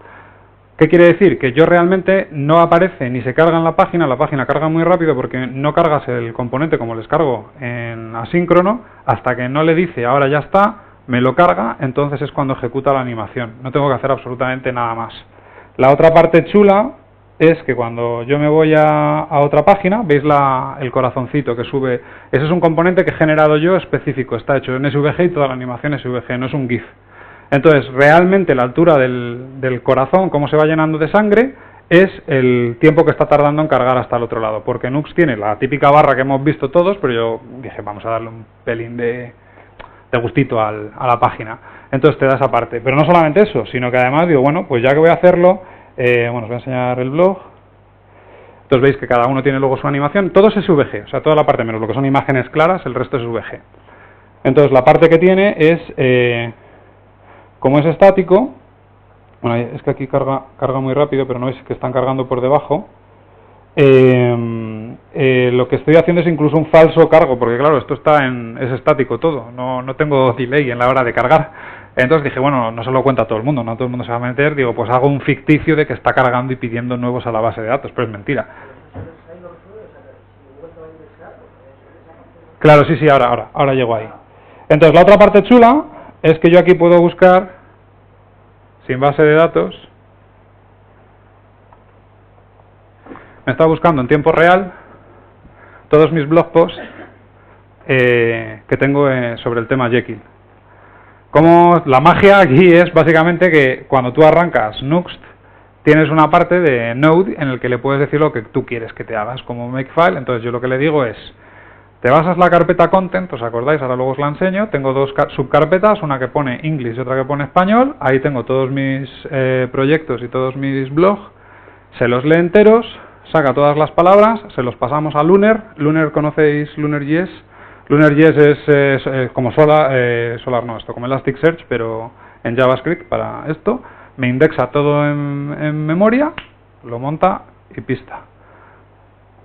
¿Qué quiere decir? Que yo realmente no aparece ni se carga en la página carga muy rápido porque no cargas el componente como les cargo en asíncrono, hasta que no le dice ahora ya está, me lo carga, entonces es cuando ejecuta la animación. No tengo que hacer absolutamente nada más. La otra parte chula es que cuando yo me voy a otra página, veis el corazoncito que sube, ese es un componente que he generado yo específico, está hecho en SVG y toda la animación es SVG, no es un GIF. Entonces, realmente la altura del corazón, cómo se va llenando de sangre, es el tiempo que está tardando en cargar hasta el otro lado. Porque Nuxt tiene la típica barra que hemos visto todos, pero yo dije, vamos a darle un pelín de gustito a la página. Entonces te da esa parte. Pero no solamente eso, sino que además digo, bueno, pues ya que voy a hacerlo, bueno, os voy a enseñar el blog. Entonces veis que cada uno tiene luego su animación. Todo es SVG, o sea, toda la parte menos lo que son imágenes claras, el resto es SVG. Entonces la parte que tiene es... como es estático, bueno, es que aquí carga muy rápido, pero no veis que están cargando por debajo. Lo que estoy haciendo es incluso un falso cargo, porque claro, esto es estático todo, no tengo delay en la hora de cargar. Entonces dije, bueno, no se lo cuenta a todo el mundo, no todo el mundo se va a meter, digo, pues hago un ficticio de que está cargando y pidiendo nuevos a la base de datos, pero es mentira. Claro, sí, ahora llego ahí. Entonces la otra parte chula es que yo aquí puedo buscar, sin base de datos, me está buscando en tiempo real todos mis blog posts que tengo sobre el tema Jekyll. Como la magia aquí es básicamente que cuando tú arrancas Nuxt, tienes una parte de Node en el que le puedes decir lo que tú quieres que te hagas como makefile. Entonces yo lo que le digo es, te vas a la carpeta content, ¿os acordáis? Ahora luego os la enseño. Tengo dos subcarpetas, una que pone English y otra que pone español. Ahí tengo todos mis proyectos y todos mis blogs. Se los lee enteros, saca todas las palabras, se los pasamos a Lunar. Lunar, ¿conocéis Lunar.js? Lunar.js es como Solar no, esto como Elasticsearch, pero en JavaScript para esto. Me indexa todo en memoria, lo monta y pista.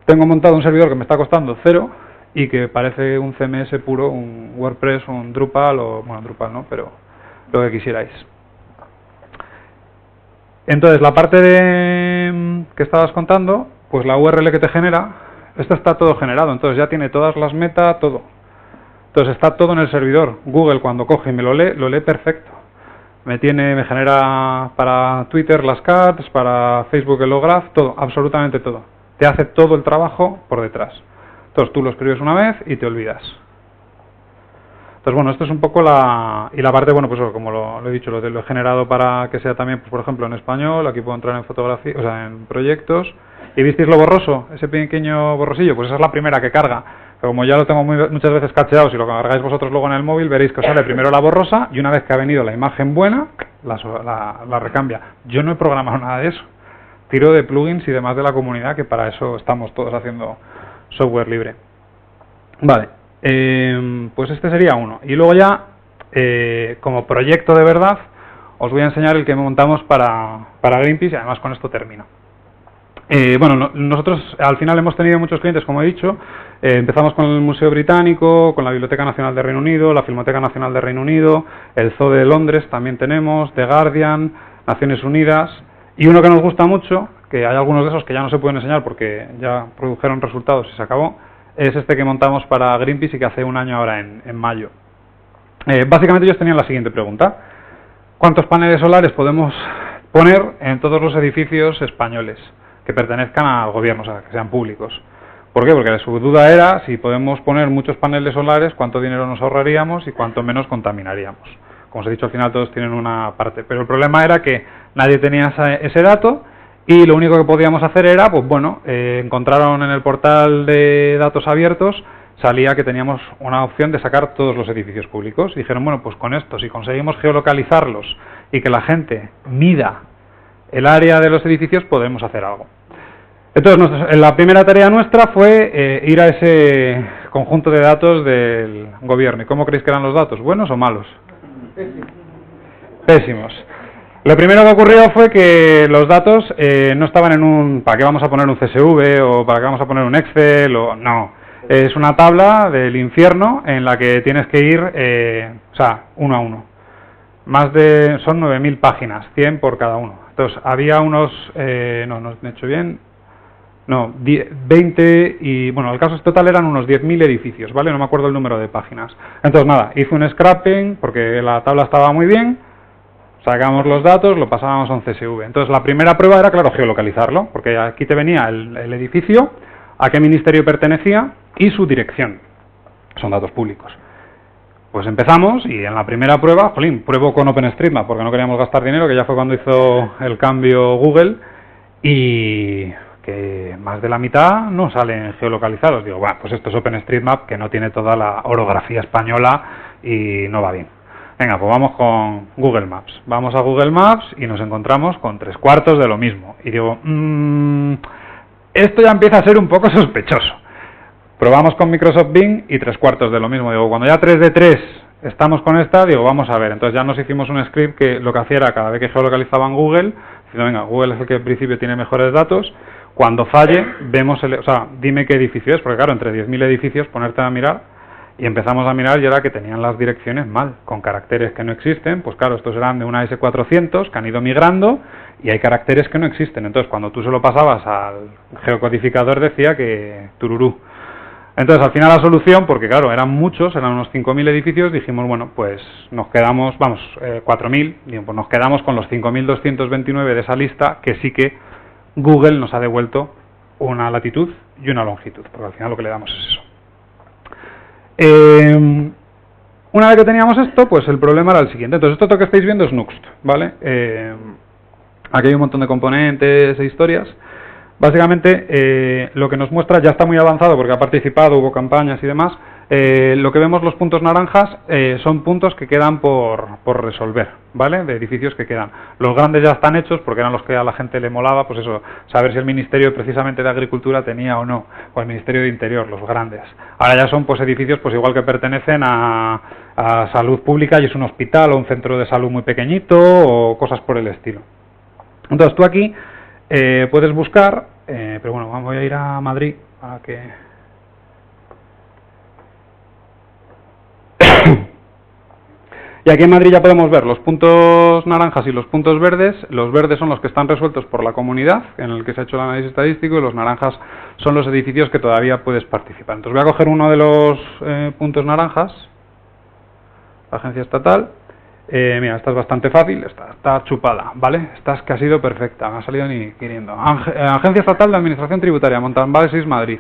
Tengo montado un servidor que me está costando 0 y que parece un CMS puro, un WordPress, un Drupal, o bueno, Drupal no, pero lo que quisierais. Entonces, la parte que estabas contando, pues la URL que te genera, esto está todo generado, entonces ya tiene todas las meta, todo. Entonces está todo en el servidor. Google cuando coge y me lo lee perfecto. Me genera para Twitter las cards, para Facebook el lograph, todo, absolutamente todo. Te hace todo el trabajo por detrás. Entonces tú lo escribes una vez y te olvidas. Entonces bueno, esto es un poco la parte, bueno, pues como lo he dicho, lo he generado para que sea también, pues por ejemplo en español, aquí puedo entrar en fotografía, o sea, en proyectos. ¿Y visteis lo borroso? Ese pequeño borrosillo, pues esa es la primera que carga. Pero como ya lo tengo muchas veces cacheado, si lo cargáis vosotros luego en el móvil, veréis que os sale primero la borrosa y una vez que ha venido la imagen buena, la recambia. Yo no he programado nada de eso. Tiro de plugins y demás de la comunidad, que para eso estamos todos haciendo software libre. Vale, pues este sería uno. Y luego ya, como proyecto de verdad, os voy a enseñar el que montamos para Greenpeace y además con esto termino. Bueno, nosotros al final hemos tenido muchos clientes, como he dicho. Empezamos con el Museo Británico, con la Biblioteca Nacional de Reino Unido, la Filmoteca Nacional de Reino Unido, el Zoo de Londres también tenemos, The Guardian, Naciones Unidas, y uno que nos gusta mucho, que hay algunos de esos que ya no se pueden enseñar porque ya produjeron resultados y se acabó, es este que montamos para Greenpeace y que hace un año ahora en mayo. Básicamente ellos tenían la siguiente pregunta: ¿cuántos paneles solares podemos poner en todos los edificios españoles que pertenezcan al gobierno, o sea, que sean públicos? ¿Por qué? Porque su duda era si podemos poner muchos paneles solares, cuánto dinero nos ahorraríamos y cuánto menos contaminaríamos. Como os he dicho, al final todos tienen una parte, pero el problema era que nadie tenía ese dato y lo único que podíamos hacer era, pues bueno, encontraron en el portal de datos abiertos, salía que teníamos una opción de sacar todos los edificios públicos. Y dijeron, bueno, pues con esto, si conseguimos geolocalizarlos y que la gente mida el área de los edificios, podemos hacer algo. Entonces, la primera tarea nuestra fue ir a ese conjunto de datos del gobierno. ¿Y cómo creéis que eran los datos? ¿Buenos o malos? Pésimos. Lo primero que ocurrió fue que los datos no estaban en un... ¿para qué vamos a poner un CSV? ¿O para qué vamos a poner un Excel? O no. Es una tabla del infierno en la que tienes que ir, o sea, uno a uno. Son 9.000 páginas, 100 por cada uno. Entonces, había unos... no he hecho bien... No, 20 y... bueno, el caso total eran unos 10.000 edificios, ¿vale? No me acuerdo el número de páginas. Entonces, nada, hice un scrapping porque la tabla estaba muy bien, sacamos los datos, lo pasábamos a un CSV. Entonces, la primera prueba era, claro, geolocalizarlo, porque aquí te venía el edificio, a qué ministerio pertenecía y su dirección. Son datos públicos. Pues empezamos y en la primera prueba, jolín, pruebo con OpenStreetMap porque no queríamos gastar dinero, que ya fue cuando hizo el cambio Google, y... que más de la mitad no salen geolocalizados. Digo, bueno, pues esto es OpenStreetMap, que no tiene toda la orografía española y no va bien. Venga, pues vamos con Google Maps. Vamos a Google Maps y nos encontramos con 3/4 de lo mismo. Y digo, esto ya empieza a ser un poco sospechoso. Probamos con Microsoft Bing y 3/4 de lo mismo. Digo, cuando ya 3 de 3 estamos con esta, digo, vamos a ver. Entonces ya nos hicimos un script que lo que hacía era, cada vez que geolocalizaban Google, diciendo, venga, Google es el que en principio tiene mejores datos. Cuando falle, vemos, o sea, dime qué edificio es, porque claro, entre 10.000 edificios, ponerte a mirar, y empezamos a mirar y era que tenían las direcciones mal, con caracteres que no existen. Pues claro, estos eran de una S400 que han ido migrando y hay caracteres que no existen. Entonces, cuando tú se lo pasabas al geocodificador decía que tururú. Entonces, al final la solución, porque claro, eran muchos, eran unos 5.000 edificios, dijimos, bueno, pues nos quedamos, 4.000, pues nos quedamos con los 5.229 de esa lista, que sí que Google nos ha devuelto una latitud y una longitud, porque al final lo que le damos es eso. Una vez que teníamos esto, pues el problema era el siguiente. Entonces, esto que estáis viendo es Nuxt, ¿vale? Aquí hay un montón de componentes e historias. Básicamente, lo que nos muestra, ya está muy avanzado porque ha participado, hubo campañas y demás. Lo que vemos, los puntos naranjas, son puntos que quedan por resolver, ¿vale? De edificios que quedan. Los grandes ya están hechos porque eran los que a la gente le molaba, pues eso, saber si el Ministerio precisamente de Agricultura tenía o no, o el Ministerio de Interior, los grandes. Ahora ya son pues edificios pues igual que pertenecen a salud pública y es un hospital o un centro de salud muy pequeñito o cosas por el estilo. Entonces tú aquí puedes buscar, pero bueno, voy a ir a Madrid para que... Y aquí en Madrid ya podemos ver los puntos naranjas y los puntos verdes. Los verdes son los que están resueltos por la comunidad, en el que se ha hecho el análisis estadístico, y los naranjas son los edificios que todavía puedes participar. Entonces voy a coger uno de los puntos naranjas, la agencia estatal. Mira, esta es bastante fácil, está chupada, ¿vale? Esta es que ha sido perfecta, me ha salido ni queriendo. Agencia Estatal de Administración Tributaria, Montalbán 6, Madrid.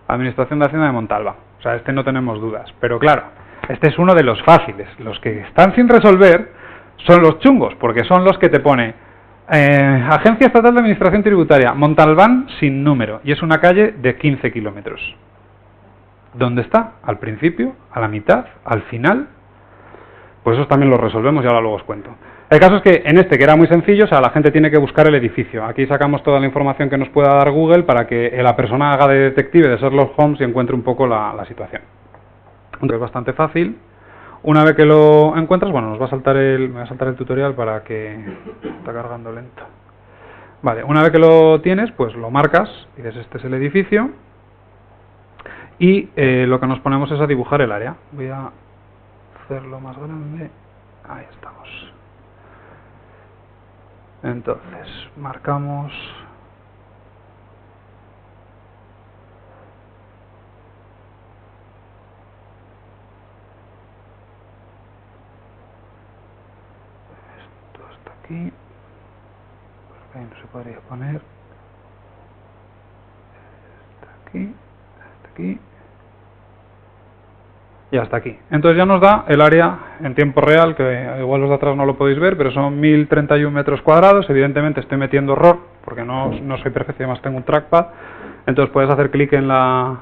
Administración de Hacienda de Montalbán. O sea, este no tenemos dudas, pero claro, este es uno de los fáciles. Los que están sin resolver son los chungos, porque son los que te pone Agencia Estatal de Administración Tributaria, Montalbán sin número, y es una calle de 15 kilómetros. ¿Dónde está? ¿Al principio? ¿A la mitad? ¿Al final? Pues esos también los resolvemos y ahora luego os cuento. El caso es que en este, que era muy sencillo, o sea, la gente tiene que buscar el edificio. Aquí sacamos toda la información que nos pueda dar Google para que la persona haga de detective de Sherlock Holmes y encuentre un poco la situación. Entonces es bastante fácil. Una vez que lo encuentras, bueno, me va a saltar el tutorial para que está cargando lento. Vale, una vez que lo tienes, pues lo marcas, dices este es el edificio y lo que nos ponemos es a dibujar el área. Voy a hacerlo más grande. Ahí estamos. Entonces, marcamos. Esto hasta aquí. Por ahí no se podría poner. Hasta aquí. Y hasta aquí. Entonces ya nos da el área en tiempo real, que igual los de atrás no lo podéis ver, pero son 1031 metros cuadrados. Evidentemente estoy metiendo error, porque no soy perfecto y además tengo un trackpad. Entonces puedes hacer clic en la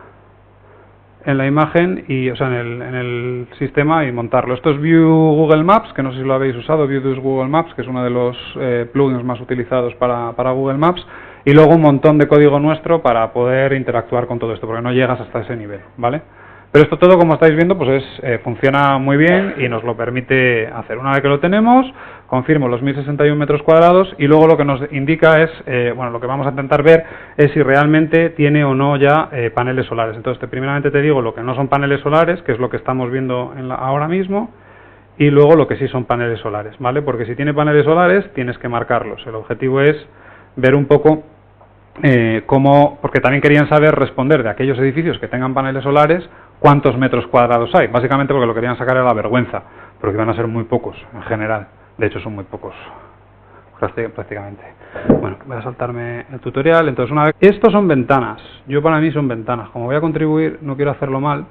imagen, y, o sea, en el sistema y montarlo. Esto es View Google Maps, que no sé si lo habéis usado, View Google Maps, que es uno de los plugins más utilizados para Google Maps. Y luego un montón de código nuestro para poder interactuar con todo esto, porque no llegas hasta ese nivel, ¿vale? Pero esto todo, como estáis viendo, pues funciona muy bien y nos lo permite hacer. Una vez que lo tenemos, confirmo los 1061 metros cuadrados y luego lo que nos indica es, bueno, lo que vamos a intentar ver es si realmente tiene o no ya paneles solares. Entonces, primeramente te digo lo que no son paneles solares, que es lo que estamos viendo ahora mismo, y luego lo que sí son paneles solares, ¿vale? Porque si tiene paneles solares, tienes que marcarlos. El objetivo es ver un poco cómo, porque también querían saber responder de aquellos edificios que tengan paneles solares, cuántos metros cuadrados hay, básicamente porque lo querían sacar era la vergüenza, porque van a ser muy pocos en general, de hecho son muy pocos prácticamente. Bueno, voy a saltarme el tutorial. Entonces, una vez, estos son ventanas, yo para mí son ventanas, como voy a contribuir, no quiero hacerlo mal,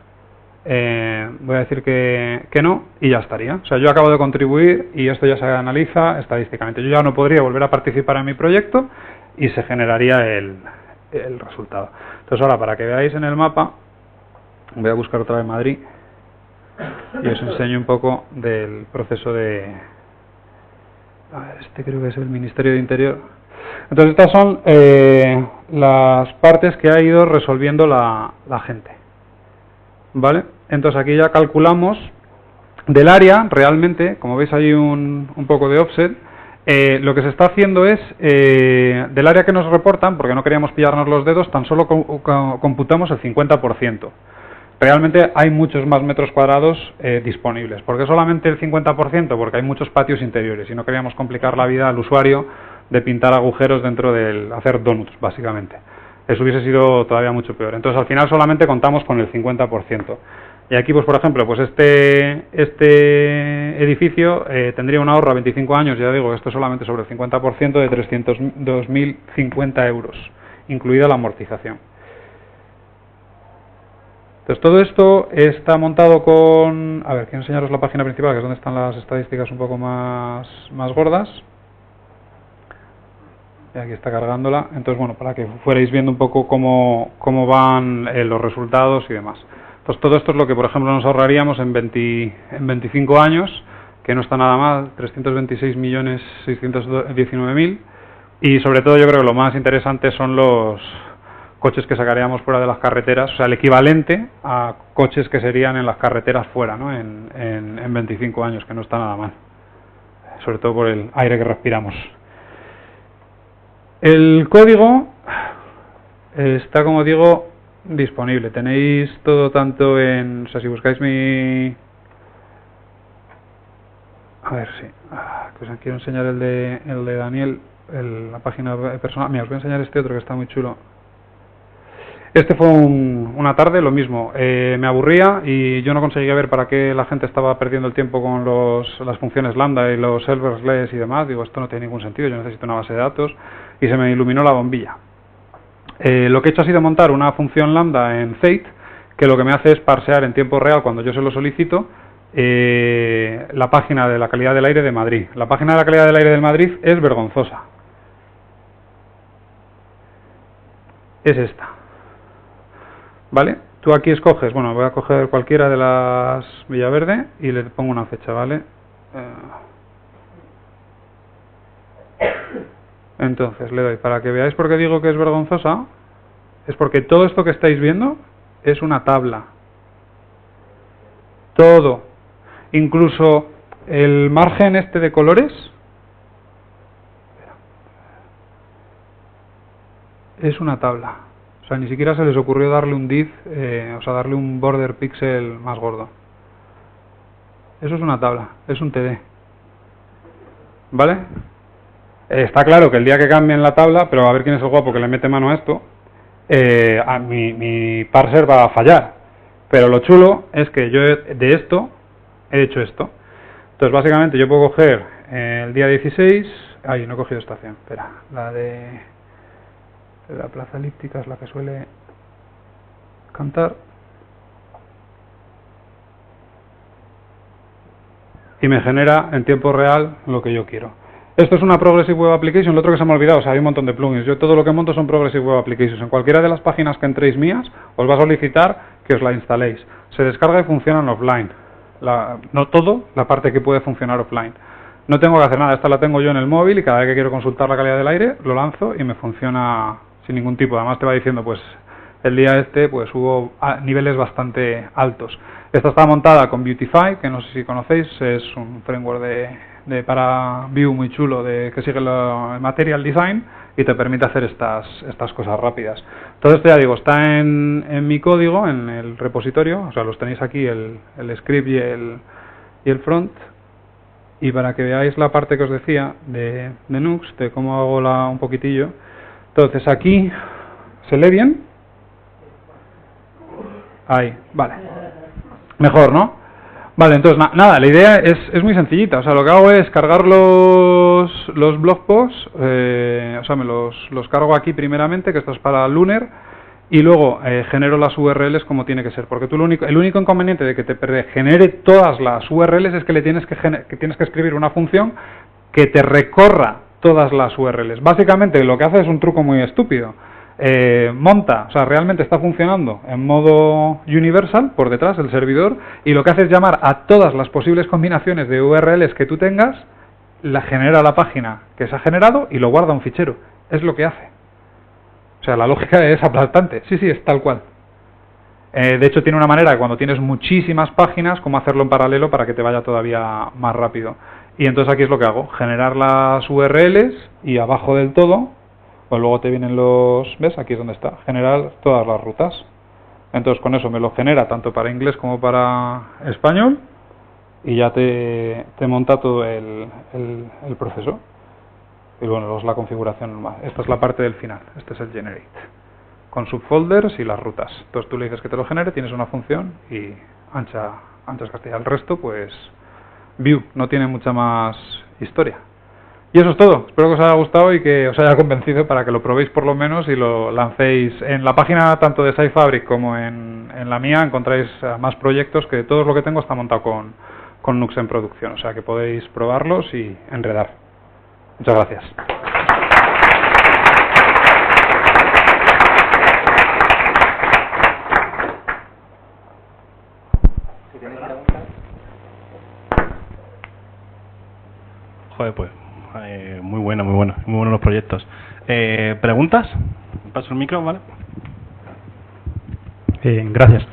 voy a decir que no y ya estaría. O sea, yo acabo de contribuir y esto ya se analiza estadísticamente. Yo ya no podría volver a participar en mi proyecto y se generaría el resultado. Entonces ahora, para que veáis en el mapa, voy a buscar otra vez Madrid y os enseño un poco del proceso de... A ver, este creo que es el Ministerio de Interior. Entonces estas son las partes que ha ido resolviendo la gente, ¿vale? Entonces aquí ya calculamos del área, realmente, como veis hay un poco de offset. Lo que se está haciendo es, del área que nos reportan, porque no queríamos pillarnos los dedos, tan solo computamos el 50%. Realmente hay muchos más metros cuadrados disponibles. ¿Por qué solamente el 50%? Porque hay muchos patios interiores y no queríamos complicar la vida al usuario de pintar agujeros dentro del... hacer donuts, básicamente. Eso hubiese sido todavía mucho peor. Entonces al final solamente contamos con el 50%. Y aquí, pues por ejemplo, pues este edificio tendría un ahorro a 25 años, ya digo, esto solamente sobre el 50% de 302.050 euros, incluida la amortización. Entonces todo esto está montado con... A ver, quiero enseñaros la página principal, que es donde están las estadísticas un poco más gordas. Y aquí está cargándola. Entonces, bueno, para que fuerais viendo un poco cómo van los resultados y demás. Entonces todo esto es lo que, por ejemplo, nos ahorraríamos en 25 años, que no está nada mal, 326.619.000. Y sobre todo yo creo que lo más interesante son los coches que sacaríamos fuera de las carreteras, o sea, el equivalente a coches que serían en las carreteras fuera, ¿no? En 25 años, que no está nada mal, sobre todo por el aire que respiramos. El código está, como digo, disponible. Tenéis todo tanto en... O sea, si buscáis mi... A ver, sí. Que os quiero enseñar el de Daniel, la página personal. Mira, os voy a enseñar este otro que está muy chulo. Este fue una tarde, lo mismo. Me aburría y yo no conseguía ver para qué la gente estaba perdiendo el tiempo con las funciones lambda y los serverless y demás. Digo, esto no tiene ningún sentido, yo necesito una base de datos. Y se me iluminó la bombilla. Lo que he hecho ha sido montar una función lambda en Zeit, que lo que me hace es parsear en tiempo real, cuando yo se lo solicito, la página de la calidad del aire de Madrid. La página de la calidad del aire de Madrid es vergonzosa. Es esta. ¿Vale? Tú aquí escoges, bueno, voy a coger cualquiera de las Villaverde y le pongo una fecha, ¿vale? Entonces le doy, para que veáis por qué digo que es vergonzosa, es porque todo esto que estáis viendo es una tabla. Todo. Incluso el margen este de colores es una tabla. O sea, ni siquiera se les ocurrió darle un div, o sea, darle un border pixel más gordo. Eso es una tabla, es un TD. ¿Vale? Está claro que el día que cambien la tabla, pero a ver quién es el guapo que le mete mano a esto, mi parser va a fallar. Pero lo chulo es que yo de esto he hecho esto. Entonces básicamente yo puedo coger el día 16, ay, no he cogido estación, espera, la de la plaza elíptica es la que suele cantar. Y me genera en tiempo real lo que yo quiero. Esto es una Progressive Web Application, lo otro que se me ha olvidado, o sea, hay un montón de plugins. Yo todo lo que monto son Progressive Web Applications. En cualquiera de las páginas que entréis mías, os va a solicitar que os la instaléis. Se descarga y funcionan offline. No todo, la parte que puede funcionar offline. No tengo que hacer nada, esta la tengo yo en el móvil y cada vez que quiero consultar la calidad del aire, lo lanzo y me funciona sin ningún tipo. Además te va diciendo, pues, el día este, pues hubo niveles bastante altos. Esta está montada con Beautify, que no sé si conocéis, es un framework para Vue muy chulo que sigue el Material Design y te permite hacer estas cosas rápidas. Todo esto, ya digo, está en mi código, en el repositorio, o sea, los tenéis aquí, el script y el front. Y para que veáis la parte que os decía de Nux, de cómo hago un poquitillo. Entonces aquí, ¿se lee bien? Ahí, vale. Mejor, ¿no? Vale, entonces nada, la idea es muy sencillita. O sea, lo que hago es cargar los blog posts, o sea, me los cargo aquí primeramente, que esto es para Lunar, y luego genero las URLs como tiene que ser. Porque tú el único inconveniente de que te genere todas las URLs es que tienes que escribir una función que te recorra todas las URLs. Básicamente lo que hace es un truco muy estúpido. Monta, o sea, realmente está funcionando en modo universal por detrás el servidor, y lo que hace es llamar a todas las posibles combinaciones de URLs que tú tengas, la genera la página que se ha generado y lo guarda un fichero. Es lo que hace. O sea, la lógica es aplastante. Sí, es tal cual. De hecho, tiene una manera, cuando tienes muchísimas páginas, cómo hacerlo en paralelo para que te vaya todavía más rápido. Y entonces aquí es lo que hago, generar las URLs y abajo del todo, pues luego te vienen ¿ves? Aquí es donde está, generar todas las rutas. Entonces con eso me lo genera tanto para inglés como para español y ya te monta todo el proceso. Y bueno, es la configuración normal. Esta es la parte del final, este es el generate, con subfolders y las rutas. Entonces tú le dices que te lo genere, tienes una función y anchas Castilla. El resto, pues, Vue, no tiene mucha más historia. Y eso es todo. Espero que os haya gustado y que os haya convencido para que lo probéis por lo menos y lo lancéis. En la página tanto de SciFabric como en la mía encontráis más proyectos, que todo lo que tengo está montado con Nux en producción. O sea que podéis probarlos y enredar. Muchas gracias. Joder, pues muy buenos los proyectos. ¿Preguntas? Paso el micro, ¿vale? Gracias.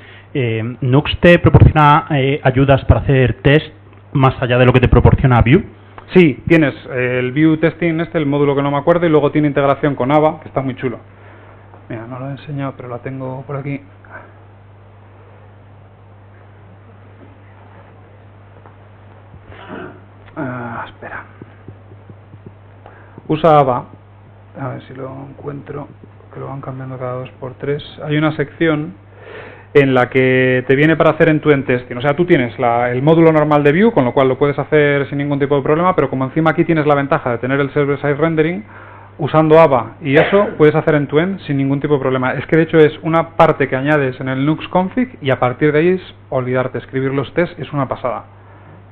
¿Nux te proporciona ayudas para hacer test más allá de lo que te proporciona Vue? Sí, tienes el Vue Testing, el módulo que no me acuerdo, y luego tiene integración con Ava, que está muy chulo. Mira, no lo he enseñado, pero la tengo por aquí. Espera. Usa Ava, a ver si lo encuentro, que lo van cambiando cada 2×3. Hay una sección en la que te viene para hacer end-to-end testing. O sea, tú tienes el módulo normal de Vue, con lo cual lo puedes hacer sin ningún tipo de problema, pero como encima aquí tienes la ventaja de tener el server-side rendering, usando Ava y eso, puedes hacer end-to-end sin ningún tipo de problema. Es que de hecho es una parte que añades en el Nux config y a partir de ahí es olvidarte, escribir los tests es una pasada.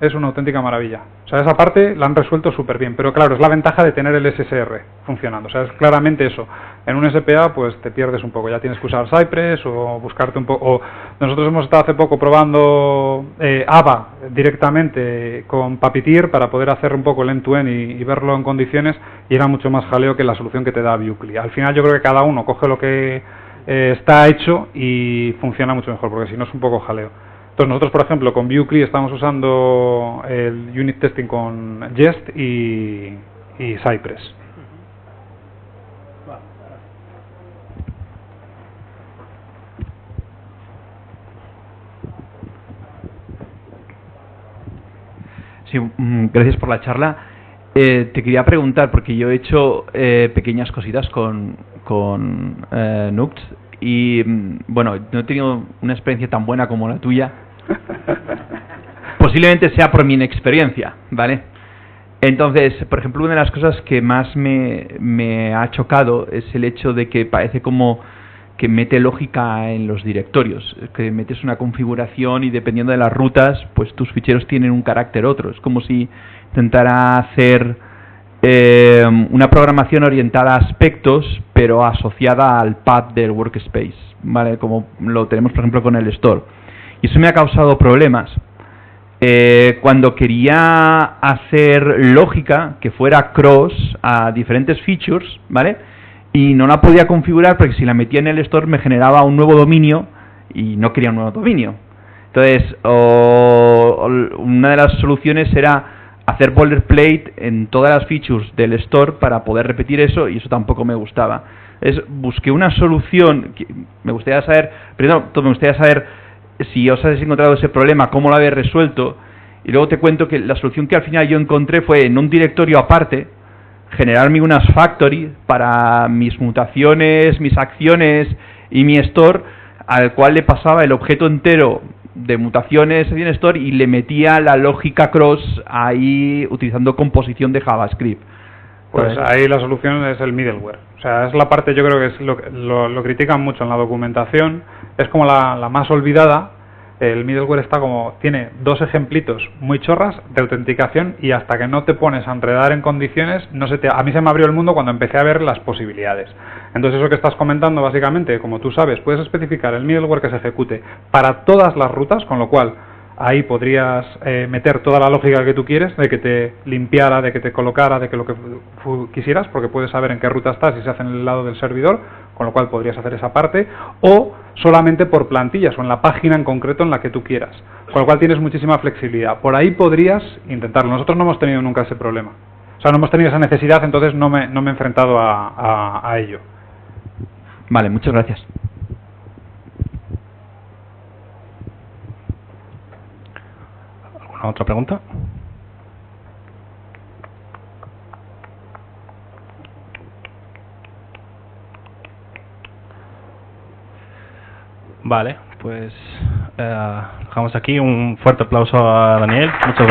es una auténtica maravilla. O sea, esa parte la han resuelto súper bien, pero claro, es la ventaja de tener el SSR funcionando. O sea, es claramente eso. En un SPA, pues te pierdes un poco. Ya tienes que usar Cypress o buscarte un poco. O nosotros hemos estado hace poco probando AVA directamente con Puppeteer para poder hacer un poco el end-to-end y verlo en condiciones, y era mucho más jaleo que la solución que te da Vuecli. Al final yo creo que cada uno coge lo que está hecho y funciona mucho mejor, porque si no es un poco jaleo. Entonces nosotros, por ejemplo, con Vuecli estamos usando el unit testing con Jest y Cypress. Sí, gracias por la charla. Te quería preguntar, porque yo he hecho pequeñas cositas con Nuxt y, bueno, no he tenido una experiencia tan buena como la tuya. Posiblemente sea por mi inexperiencia, ¿vale? Entonces, por ejemplo, una de las cosas que más me ha chocado es el hecho de que parece como que mete lógica en los directorios, que metes una configuración y dependiendo de las rutas, pues tus ficheros tienen un carácter otro. Es como si intentara hacer una programación orientada a aspectos, pero asociada al path del workspace, ¿vale? Como lo tenemos, por ejemplo, con el store. Y eso me ha causado problemas. Cuando quería hacer lógica que fuera cross a diferentes features, ¿vale? Y no la podía configurar porque si la metía en el store me generaba un nuevo dominio y no quería un nuevo dominio. Entonces, una de las soluciones era hacer boilerplate en todas las features del store para poder repetir eso, y eso tampoco me gustaba. Busqué una solución. Me gustaría saber, primero, me gustaría saber si os habéis encontrado ese problema, cómo lo habéis resuelto, y luego te cuento que la solución que al final yo encontré fue en un directorio aparte generarme unas factory para mis mutaciones, mis acciones y mi store, al cual le pasaba el objeto entero de mutaciones en store y le metía la lógica cross ahí utilizando composición de JavaScript. Pues ahí la solución es el middleware. O sea, es la parte, yo creo que es lo critican mucho en la documentación, es como la más olvidada. El middleware está tiene dos ejemplitos muy chorras de autenticación, y hasta que no te pones a enredar en condiciones, a mí se me abrió el mundo cuando empecé a ver las posibilidades. Entonces eso que estás comentando, básicamente, como tú sabes, puedes especificar el middleware que se ejecute para todas las rutas, con lo cual ahí podrías meter toda la lógica que tú quieres, de que te limpiara, de que te colocara, de que lo que quisieras, porque puedes saber en qué ruta estás y se hace en el lado del servidor, con lo cual podrías hacer esa parte, o solamente por plantillas o en la página en concreto en la que tú quieras, con lo cual tienes muchísima flexibilidad. Por ahí podrías intentarlo. Nosotros no hemos tenido nunca ese problema, o sea, no hemos tenido esa necesidad, entonces no me he enfrentado a ello. Vale, muchas gracias. ¿Alguna otra pregunta? Vale, pues dejamos aquí. Un fuerte aplauso a Daniel. Muchas gracias.